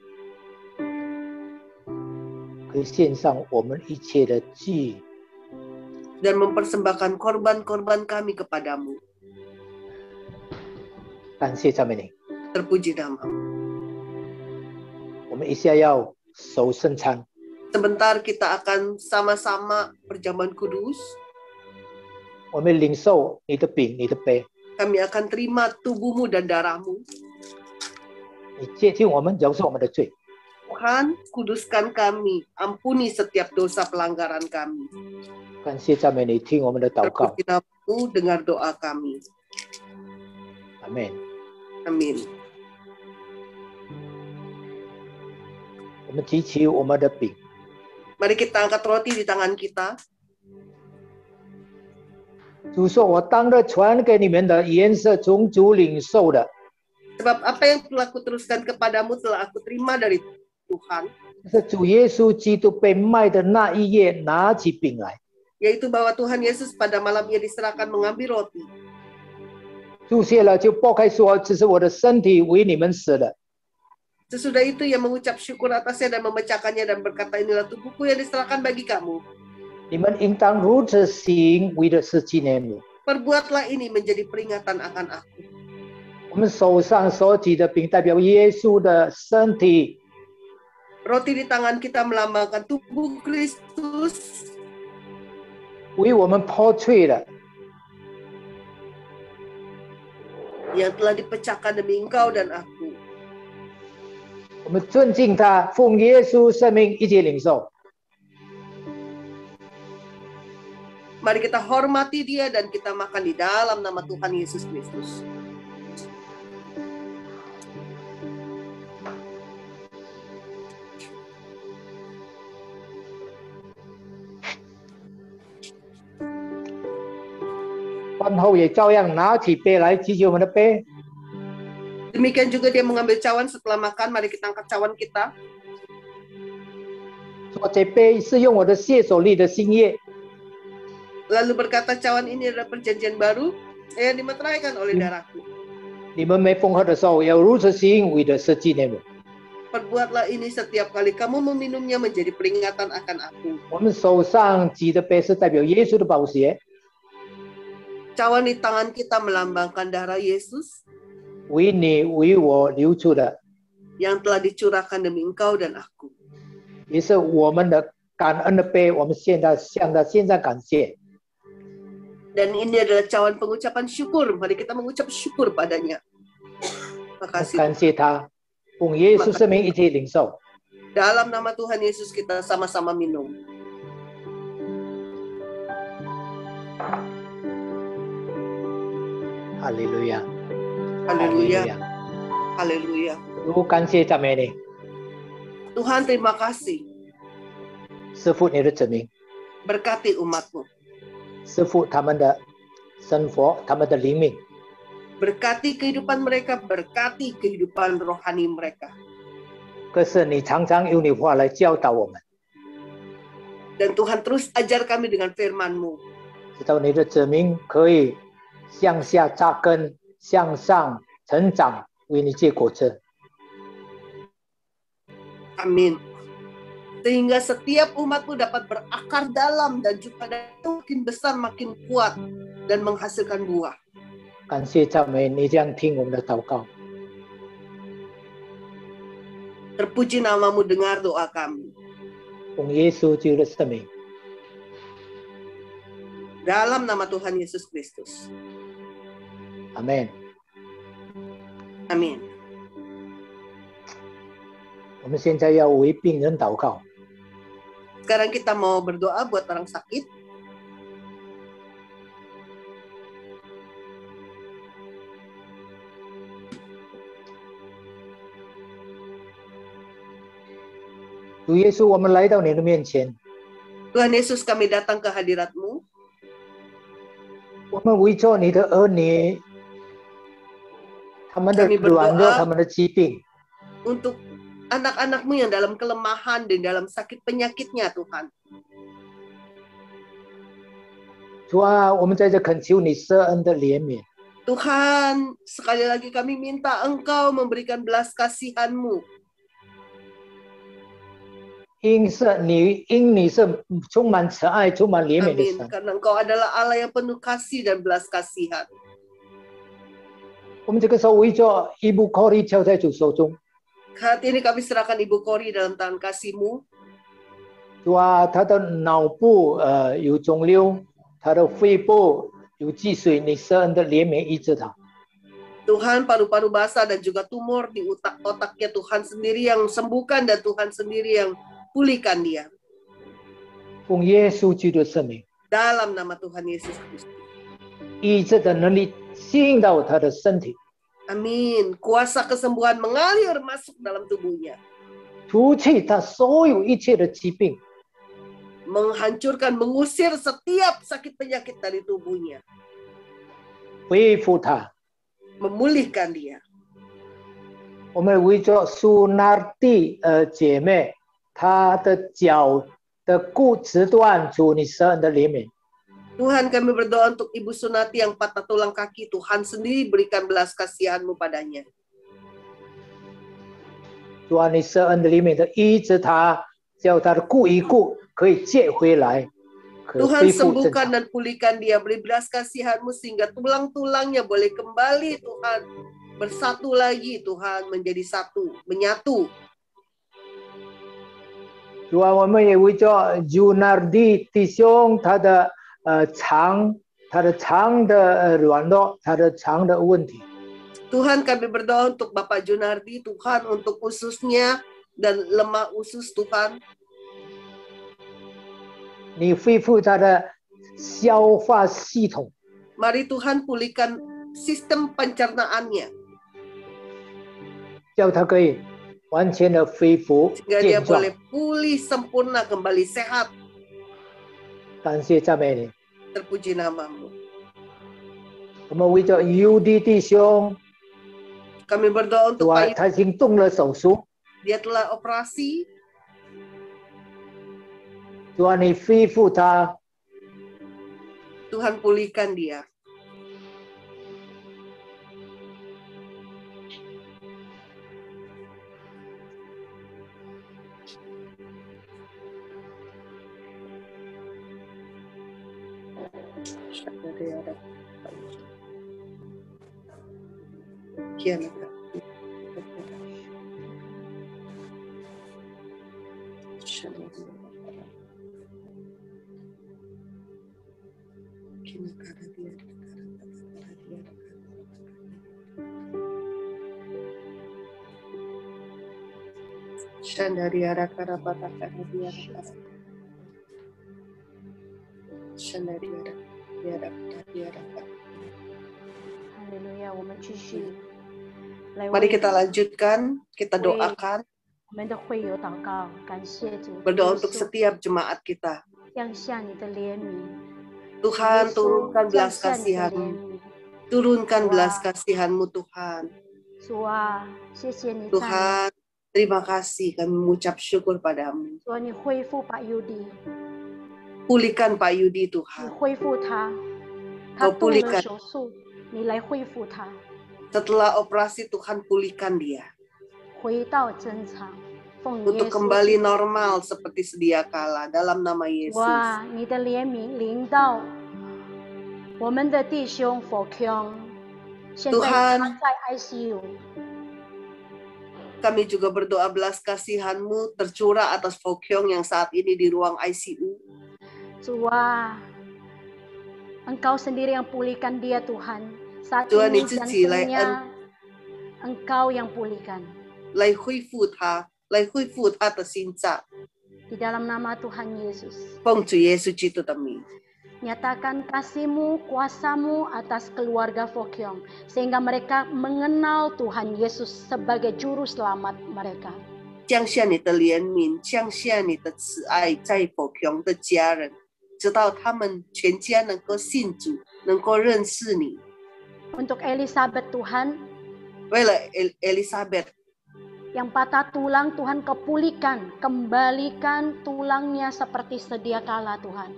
可以献上我们一切的祭， Dan mempersembahkan korban-korban kami kepadamu. 感谢赞美你。 Terpuji nama-Mu. 我们一下要守圣餐， Sebentar kita akan sama-sama perjamuan kudus. 我们领受你的饼，你的杯， Kami akan terima tubuh-Mu dan darah-Mu. 你接近我们，饶恕我们的罪。 Tuhan, kuduskan kami. Ampuni setiap dosa pelanggaran kami. 感谢赞美你，听我们的祷告， Terpuji nama-Mu, dengar doa kami. 阿门。 Amin. 我们提起我们的饼， Mari kita angkat roti di tangan kita. 主说：“我当日传给你们的原是从主领受的， Sebab apa yang telah kuteruskan kepadamu telah aku terima dari Tuhan. 是主耶稣基督被卖的那一夜，拿起饼来， Yaitu bahwa Tuhan Yesus pada malam ia diserahkan mengambil roti. 注谢了，就擘开说：这是我的身体，为你们死的。 Sesudah itu ia mengucap syukur atasnya dan memecahkannya dan berkata, inilah tubuhku yang diserahkan bagi kamu. 你们应当如此行，为的是纪念我。 Perbuatlah ini menjadi peringatan akan aku. 我们手上所举的饼代表耶稣的身体， Roti di tangan kita melambangkan tubuh Kristus 为我们破碎了。 yang telah dipecahkan demi engkau dan aku. 我们尊敬他，奉耶稣生命一起领受。 Mari kita hormati dia dan kita makan di dalam nama Tuhan Yesus Kristus. 饭后也照样拿起杯来举起我们的杯。 Demikian juga dia mengambil cawan setelah makan. Mari kita angkat cawan kita. 说这杯是用我的血所立的新约， Lalu berkata, cawan ini adalah perjanjian baru yang dimeteraikan oleh darahku. 你们每逢喝的时候要如此行，为的是纪念我。 Perbuatlah ini setiap kali kamu meminumnya menjadi peringatan akan aku. 我们手上举的杯是代表耶稣的宝血， Cawan di tangan kita melambangkan darah Yesus 为你为我流出的， yang telah dicurahkan demi engkau dan aku. 也是我们的感恩的杯。我们现在向他献上感谢。 Dan ini adalah cawan pengucapan syukur. Mari kita mengucap syukur padanya. Terima kasih. 感谢他，奉耶稣圣名一起领受。 Dalam nama Tuhan Yesus kita sama-sama minum. Haleluya， Haleluya. Haleluya. 主感谢赞美你， Tuhan terima kasih. 赐福你的子民， Berkati umatmu. 赐福他们的生活，他们的灵命。 Berkati kehidupan mereka. Berkati kehidupan rohani mereka. 可是你常常用你话来教导我们， Dan Tuhan terus ajar kami dengan firman-Mu. 直到你的子民可以向下扎根，向上成长，为你结果子。 Amin. Sehingga setiap umat-Mu dapat berakar dalam dan juga makin besar, makin kuat dan menghasilkan buah. 感谢赞美你这样听我们的祷告， Terpuji nama-Mu, dengar doa kami. 奉耶稣基督的圣名， Dalam nama Tuhan Yesus Kristus. 阿门。 Amin. 我们现在要为病人祷告， Sekarang kita mau berdoa buat orang sakit. "主耶稣，我们来到你的面前， Tuhan Yesus, kami datang ke hadirat-Mu. 我们为着你的儿女，他们的 Kami 软弱， berdoa 他们的疾病， untuk anak-anak-Mu yang dalam kelemahan dan dalam sakit penyakitnya, Tuhan. 主啊，我们在这恳求你施恩的怜悯， Tuhan, sekali lagi kami minta Engkau memberikan belas kasihan-Mu. 因你是充满慈爱、充满怜悯的 Amin. 神。 Karena Engkau adalah Allah yang penuh kasih dan belas kasihan. 我们这个时候为着伊布科利交在主手中， Saat ini kami serahkan Ibu Kori dalam tangan kasih-Mu. 主啊，他的脑部有肿瘤，他的肺部有积水，你施恩的怜悯医治他。 Tuhan, paru-paru basah dan juga tumor di otaknya Tuhan sendiri yang sembuhkan dan Tuhan sendiri yang pulihkan dia. 奉耶稣基督的圣名， Dalam nama Tuhan Yesus Kristus. 医治的能力进到他的身体， Amin. Kuasa kesembuhan mengalir masuk dalam tubuhnya. 除去他所有一切的疾病， Menghancurkan, mengusir setiap sakit penyakit dari tubuhnya. 恢复他。 Memulihkan dia. 我们为着苏纳蒂姐妹，她的脚的骨折断，主你施恩的怜悯。 Tuhan, kami berdoa untuk Ibu Sunati yang patah tulang kaki. Tuhan sendiri berikan belas kasihan-Mu padanya. 主啊，你施恩的怜悯的医治他，叫他的骨与骨可以接回来，可 Tuhan 恢复正 sembuhkan 常。 dan pulihkan dia. Beri belas kasihan-Mu sehingga tulang-tulangnya boleh kembali, Tuhan. Bersatu lagi, Tuhan. Menjadi satu, menyatu. 主啊，我们也为着 Junardi 弟兄他的肠的软弱，他的肠的问题。 Tuhan, kami berdoa untuk Bapak Junardi, Tuhan, untuk ususnya dan lemak usus, Tuhan. 你恢复他的消化系统， Mari Tuhan pulihkan sistem pencernaannya. 叫他可以完全的恢复 Sehingga dia 健壮。 boleh pulih sempurna, kembali sehat. 感谢赞美你， Terpuji nama-Mu. 我们为着UD 弟兄， Kami berdoa 主 untuk 啊， Pak 他已经动了手术， Dia telah operasi. 主啊，你恢复他， Tuhan pulihkan dia. Haleluya, 我们继续来 Mari 为 kita lanjutkan, kita Wait. doakan, 我们的会友祷告，感谢主， berdoa 耶 untuk 稣 setiap jemaat kita. 降下你的怜悯， Tuhan 耶稣 turunkan 降 belas 下你的怜 kasihan-Mu, 悯， turunkan Wah. belas kasihan-Mu Tuhan. 主啊，谢谢你在， Tuhan, terima kasih kami mengucap syukur padamu. 主啊，你恢复把 Yudi， Pulihkan Pak Yudi 你 Tuhan. 恢复他，他 Kau 动了 pulihkan. 手术，你来恢复他， Setelah operasi Tuhan pulihkan dia. 回到正常，奉耶 Untuk 稣 kembali 基督 normal seperti sedia kala dalam nama 主 Yesus. 啊，你的怜悯临到我们的弟兄佛康，现在 Tuhan. 他在 ICU。 Kami juga berdoa belas kasihan-Mu tercurah atas Fokyong yang saat ini di ruang ICU. 主啊，Engkau sendiri yang pulihkan dia Tuhan. Saat Tuhan, ini ni zhi lai jantungnya Engkau yang pulihkan. 来恢复他的心脏， Di dalam nama Tuhan Yesus. 奉主耶稣基督的名， Nyatakan kasih-Mu, kuasa-Mu atas keluarga Fokyong. Sehingga mereka mengenal Tuhan Yesus sebagai juru selamat mereka. 降下你的怜悯，降下你的慈爱，在Fokyong的家人，直到他们全家能够信主，能够认识你。 Untuk Elizabeth Tuhan, 为了 Elizabeth， yang patah tulang Tuhan Kau pulihkan. Kembalikan tulangnya seperti sedia kala Tuhan.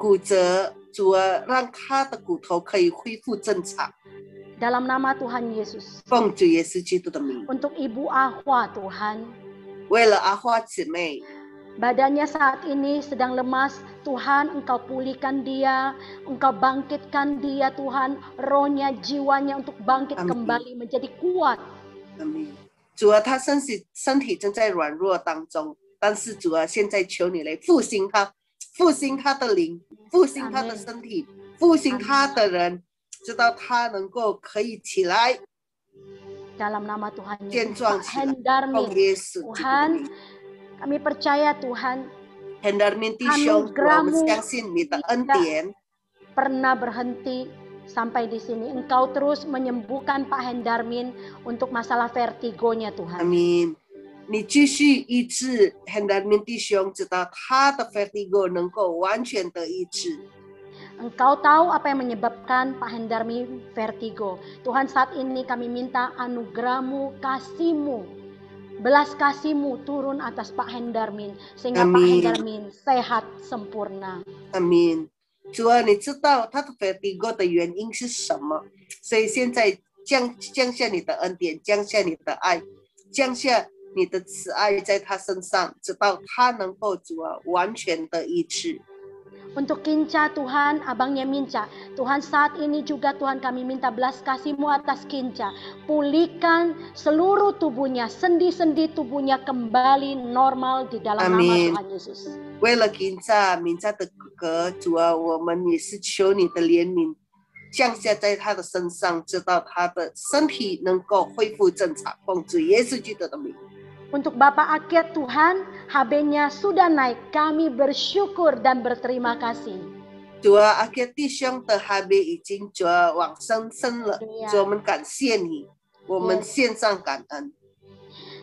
骨折，主啊，让他的骨头可以恢复正常。 Dalam nama Tuhan Yesus. 奉主耶稣基督的名， Untuk Ibu Ahwa Tuhan. 为了阿花姊妹， Badannya saat ini sedang lemas. Tuhan, Engkau pulihkan dia. Engkau bangkitkan dia Tuhan. Rohnya, jiwanya untuk bangkit Amin. kembali menjadi kuat. 阿门。主啊，他身体正在软弱当中，但是主啊，现在求你来复兴他，复兴他的灵，复兴他的身体，复兴他的人，直到他能够可以起来， Dalam nama Tuhan 健 Yesus. 壮 Pak 起来。奉 Hendarmin. 耶稣基督的 Tuhan, 名， kami percaya Tuhan Hendarmin 弟兄，主啊，我们相信你的恩典。 pernah berhenti sampai di sini. Engkau terus menyembuhkan Pak Hendarmin untuk masalah vertigonya 阿 Tuhan. 门。你继续医治 Hendarmin 弟兄，直到他的 vertigo 能够完全的医治。 Engkau tahu apa yang menyebabkan Pak Hendarmin vertigo. Tuhan, saat ini kami minta anugerah-Mu, kasih-Mu, belas kasih-Mu turun atas Pak Hendarmin. Sehingga Pak Amin. Hendarmin sehat sempurna. 阿门。主啊，你知道他的 vertigo 的原因是什么？所以现在降下你的恩典，降下你的爱，降下你的慈爱在他身上，直到他能够主啊完全的医治。 Untuk Kinca Tuhan, abangnya Minca. Tuhan, saat ini juga Tuhan kami minta belas kasih-Mu atas Kinca. Pulihkan seluruh tubuhnya, sendi-sendi tubuhnya kembali normal di dalam nama Amin. Tuhan Yesus. 为了金家的哥哥，主啊，我们也是求你的怜悯降下在他的身上，直到他的身体能够恢复正常。奉主耶稣基督的名。 Untuk Bapak Akyat Tuhan, HB-nya sudah naik. Kami bersyukur dan berterima kasih. 主啊，阿克弟兄的海贝已经主啊往上升了， Haleluya. 主我们感谢你，我们献上感恩。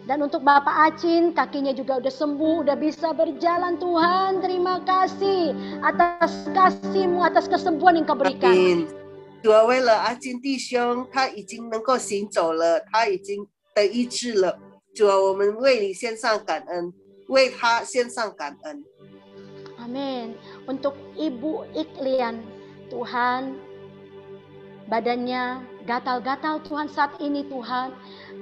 Dan untuk Bapak Acin, kakinya juga udah sembuh, udah bisa berjalan. Tuhan, terima kasih atas kasih-Mu, atas kesembuhan yang Kau berikan. Amin. 主啊，为了阿金弟兄，他已经能够行走了，他已经得医治了。主啊，我们为你献上感恩，为他献上感恩。 Amin. Untuk Ibu Iklian, Tuhan, badannya gatal-gatal Tuhan saat ini Tuhan.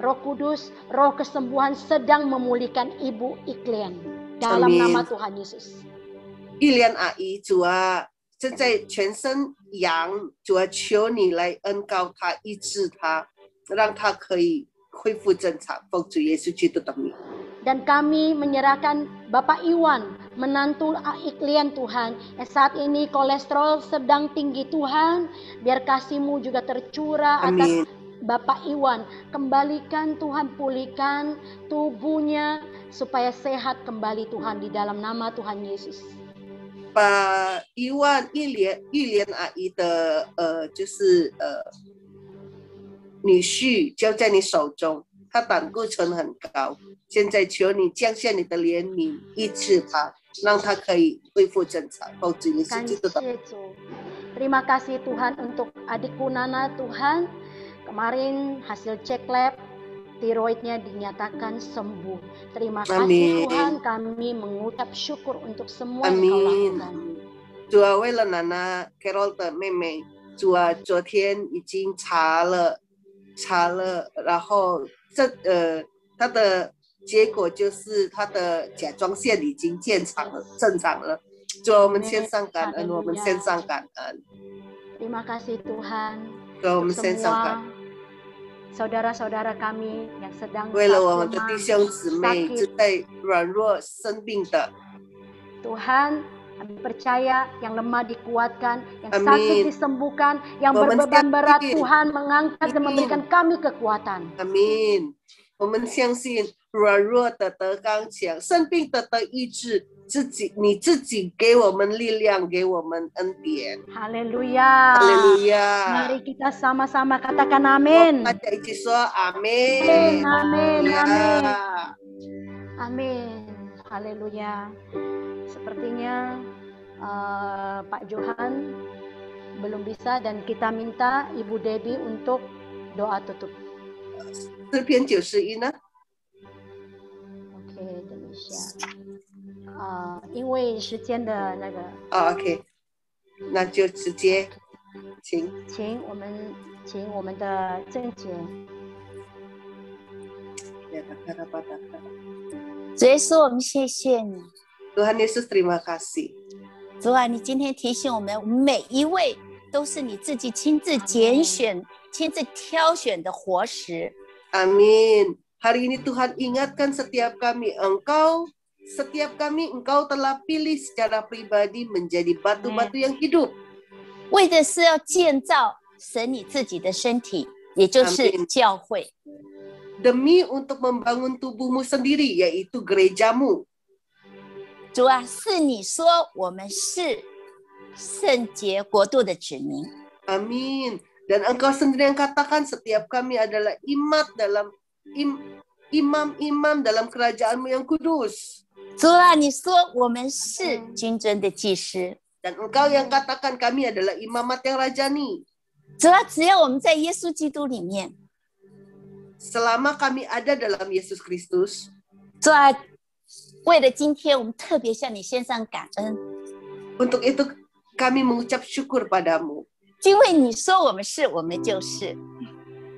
Roh Kudus, roh kesembuhan sedang memulihkan Ibu Iklian. Dalam nama Tuhan Yesus. 玉莲阿姨，主啊，正在全身痒，主啊，求你来恩膏她，医治她，让她可以恢复正常。奉主耶稣基督的名。 Dan kami menyerahkan Bapak Iwan, menantu Iklian Tuhan, yang saat ini kolesterol sedang tinggi Tuhan, biar kasih-Mu juga tercurah atas Bapak Iwan. Kembalikan Tuhan, pulihkan tubuhnya supaya sehat kembali Tuhan di dalam nama Tuhan Yesus. 把玉莲阿姨的就是女婿交在你手中，他胆固醇很高。 现在求你降下你的怜悯，医治他，让他可以恢复正常。奉主耶稣基督的。 Terima kasih Tuhan untuk adikku Nana Tuhan. Kemarin hasil cek lab tiroidnya dinyatakan sembuh. Terima kasih Tuhan, kami mengucap syukur untuk semua yang Kau lakukan. 主啊，为了娜娜 Carol 的妹妹，主啊，昨天已经查了，然后她的 结果就是他的甲状腺已经正常了。主啊，我们献上感恩，我们献上感恩。 Terima kasih Tuhan. 主啊，我们献上感恩。 saudara-saudara kami yang sedang 为了我们的弟兄姊妹正在软弱生病的， Tuhan, kami percaya yang lemah dikuatkan, yang sakit disembuhkan, yang berbeban berat Tuhan mengangkat dan memberikan kami kekuatan. Amin. 我们相信软弱的得刚强，生病的得医治，你自己给我们力量，给我们恩典。 Haleluya. Haleluya. Mari kita sama-sama katakan amin. Kita一起说amin. Amin. Amin. Amin. Haleluya. Sepertinya Pak Johan belum bisa dan kita minta Ibu Debbie untuk doa tutup. 诗篇91呢 ？OK， 等一下，因为时间的那个。OK， 那就直接请我们的郑姐。主耶稣，我们谢谢你。 Tuhan Yesus terima kasih。 主啊，你今天提醒我们每一位都是你自己亲自拣选、亲自挑选的活石。 Amin. Hari ini Tuhan ingatkan setiap kami, setiap kami Engkau telah pilih secara pribadi menjadi batu-batu yang hidup. 为的是要建造神你自己的身体，也就是教会。 Demi untuk membangun tubuhmu sendiri, yaitu gerejamu. 主啊，是你说我们是圣洁国度的子民。 Amin. Dan Engkau sendiri yang katakan setiap kami adalah imam-imam dalam kerajaan-Mu yang kudus. 主啊，你说我们是君尊的祭司。 Dan Engkau yang katakan kami adalah imamat yang rajani. 主啊，只要我们在耶稣基督里面， selama kami ada dalam Yesus Kristus. 主啊，为了今天，我们特别向你献上感恩。 Untuk itu kami mengucap syukur padamu. 因为你说我们是，我们就是。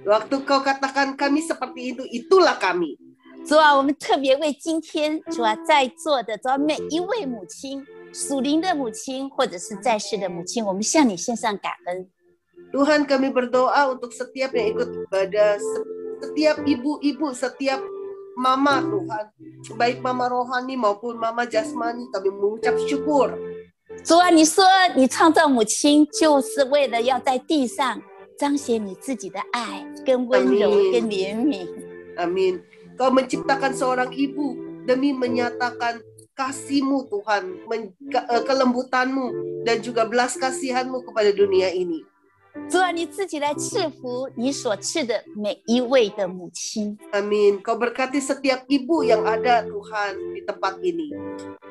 Waktu Kau katakan kami seperti itu, itulah kami. 主啊，我们特别为今天主啊在座的主啊每一位母亲，属灵的母亲或者是在世的母亲，我们向你献上感恩。 Tuhan, kami berdoa untuk setiap yang ikut ibadah, setiap ibu-ibu, setiap mama Tuhan, baik mama rohani maupun mama jasmani, kami mengucap syukur. 主啊，你说你创造母亲就是为了要在地上彰显你自己的爱、跟温柔、跟怜悯。 Amin. Kau menciptakan seorang ibu demi menyatakan kasih-Mu Tuhan, kelembutan-Mu dan juga belas kasihan-Mu kepada dunia ini. 主啊，你自己来赐福你所赐的每一位的母亲。 Amin. Kau berkati setiap ibu yang ada Tuhan di tempat ini.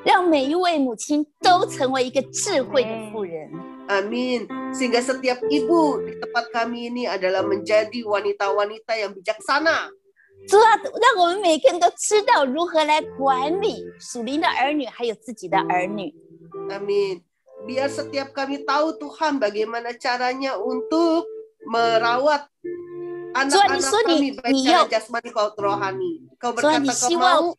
让每一位母亲都成为一个智慧的妇人。Amin. Sehingga setiap ibu di tempat kami ini adalah menjadi wanita-wanita yang bijaksana. 主啊，让我们每个人都知道如何来管理属灵的儿女，还有自己的儿女。 Amin. Biar setiap kami tahu Tuhan bagaimana caranya untuk merawat anak-anak kami baik secara jasmani maupun rohani. Kau 主啊，你 berkata 希 kau 望 mau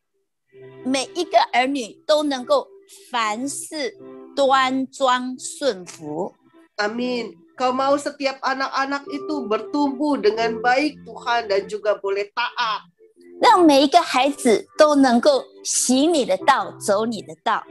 每一个儿女都能够凡事端庄顺服。 Amin. Kau mau setiap anak-anak itu bertumbuh dengan baik Tuhan dan juga boleh taat. 让每一个孩子都能够行你的道，走你的道。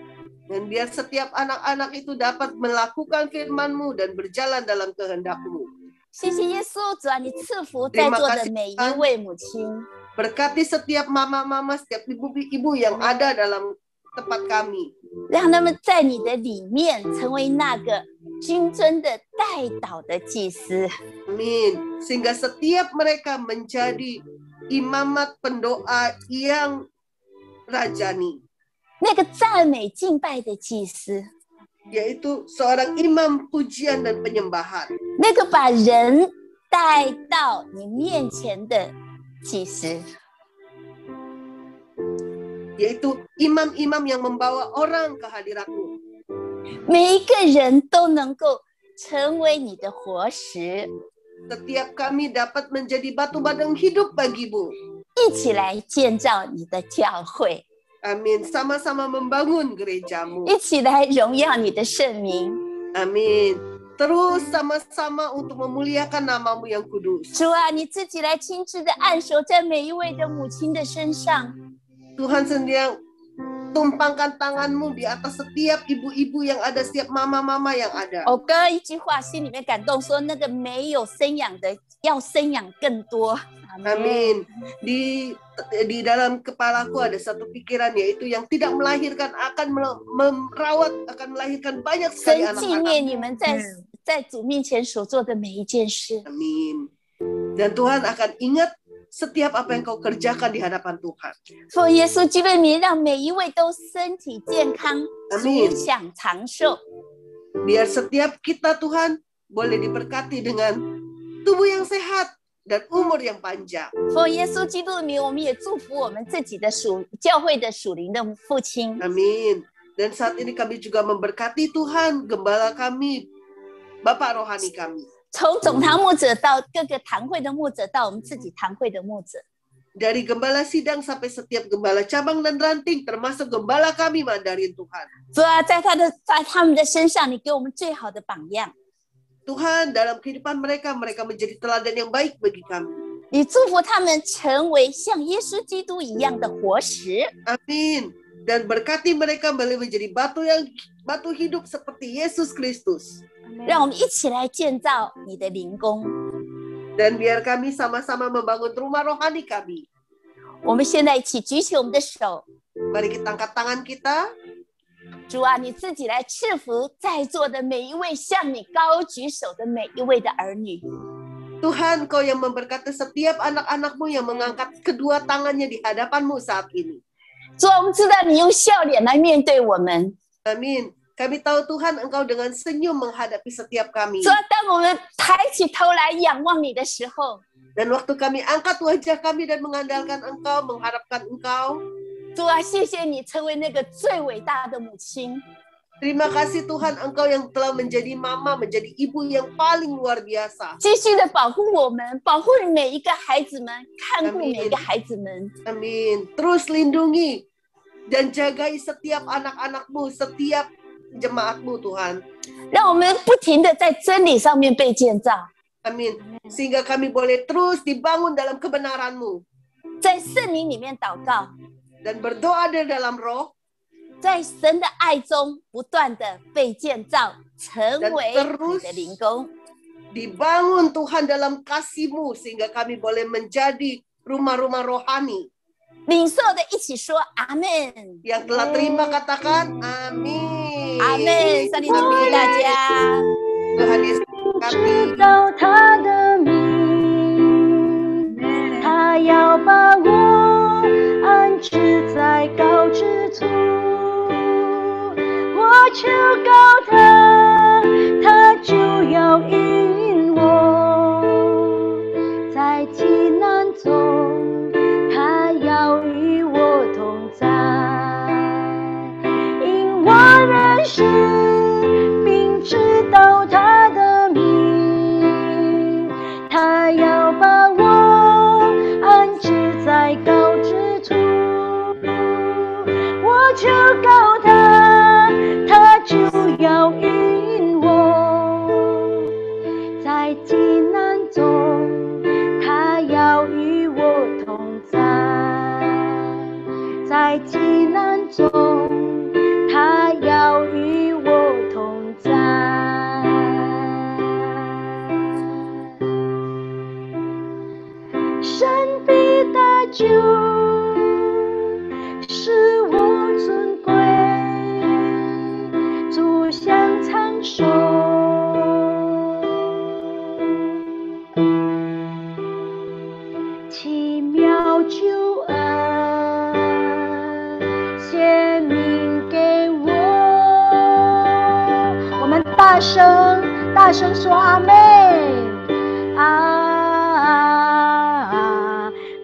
Dan biar setiap anak-anak itu dapat melakukan firman-Mu dan berjalan dalam kehendak-Mu. 谢谢耶稣，主啊，你赐福在座的每一位母亲。 Berkati setiap mama-mama, setiap ibu-ibu yang ada dalam tempat kami. 让他们在你的里面成为那个君尊的代祷的祭司。 Amin. Sehingga setiap mereka menjadi imamat pendoa yang rajani. 那个赞美敬拜的祭司， Yaitu seorang imam pujian dan penyembahan. 那个把人带到你面前的祭司。 Yaitu imam-imam yang membawa orang ke hadirat-Mu. 每一个人都能够成为你的活石， Setiap kami dapat menjadi batu badang hidup bagi-Mu. 一起来建造你的教会， Amin. Sama-sama membangun gereja-Mu. 一起来荣耀你的圣名。 Amin. Terus sama-sama untuk memuliakan nama-Mu yang kudus. 主啊，你自己来亲自的按手在每一位的母亲的身上。 Tuhan sendiri yang tumpangkan tangan-Mu di atas setiap ibu-ibu yang ada, setiap mama-mama yang ada. 我刚刚一句话心里面感动说，那个没有生养的要生养更多。 Amin. Di dalam kepalaku ada satu pikiran, yaitu yang tidak melahirkan akan merawat, akan melahirkan banyak 神 sekali 纪念 anak-anak. 你们在主面前所做的每一件事。 Amin. Dan Tuhan akan ingat setiap apa yang kau kerjakan di hadapan Tuhan. 奉耶稣基督的名，让每一位都身体健康， Amin. 足享长寿。 Biar setiap kita Tuhan boleh diberkati dengan tubuh yang sehat dan umur yang panjang. 奉耶稣基督的名，我们也祝福我们自己的教会的属灵的父亲。 Amin. Dan saat ini kami juga memberkati Tuhan, gembala kami, Bapak rohani kami. 从总堂牧者到各个堂会的牧者，到我们自己堂会的牧者， Dari gembala sidang sampai setiap gembala cabang dan ranting, termasuk gembala kami Mandarin Tuhan. 主啊，在他们的身上，你给我们最好的榜样。 Tuhan, dalam kehidupan mereka, mereka menjadi teladan yang baik bagi kami. 你祝福他们成为像耶稣基督一样的活石。 Amin. Dan berkati mereka boleh menjadi batu hidup seperti Yesus Kristus. 让我们一起来建造你的灵宫。 Dan biar kami sama-sama membangun rumah rohani kami. 我们现在一起举起我们的手， Mari kita angkat tangan kita. 主啊，你自己来赐福在座的每一位向你高举手的每一位的儿女。 Tuhan, Kau yang memberkati setiap anak-anak-Mu yang mengangkat kedua tangannya di hadapan-Mu saat ini. 主啊，我们知道你用笑脸来面对我们。 Amin. Kami tahu Tuhan, Engkau dengan senyum menghadapi setiap kami. 主啊，当我们抬起头来仰望你的时候， Dan waktu kami angkat wajah kami dan mengandalkan Engkau, mengharapkan Engkau, 主啊，谢谢你成为那个最伟大的母亲。 terima kasih Tuhan, Engkau yang telah menjadi mama, menjadi ibu yang paling luar biasa. 继续的保护我们，保护每一个孩子们，看顾每一个孩子们。 Amin. Terus lindungi dan jagai setiap anak-anak-Mu, setiap jemaat-Mu Tuhan. 让我们不停的在真理上面被建造， Amin. Sehingga kami boleh terus dibangun dalam kebenaran-Mu 在圣灵里面祷告， dan berdoa di dalam roh, 在神的爱中不断的被建造，成为 Dan 你 terus 的灵宫。 dibangun Tuhan dalam kasih-Mu sehingga kami boleh menjadi rumah-rumah rohani. 领受的一起说阿门， Yang telah terima katakan amin. 阿门。上帝祝福大家。 Tuhan Yesus 知 memberkati. 道他的名，他要把我安置在高之处，我求告他，他要引我，在急难中，他要与我同在。因我认识并知道他的名，他要把我安置在高之处。我求告他，他就要引我，在急难中，他要与我同在，在急难中，他要与我同在。神必搭救，使我尊贵，主享长寿。奇妙救恩显明给我，我们大声说阿们，阿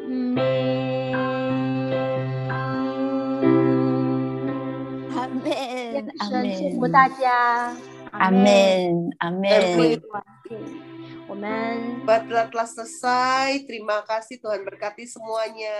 们。阿门，阿神祝福门，大家，阿门，阿门。我们 Khotbah telah selesai. Terima kasih, Tuhan berkati semuanya.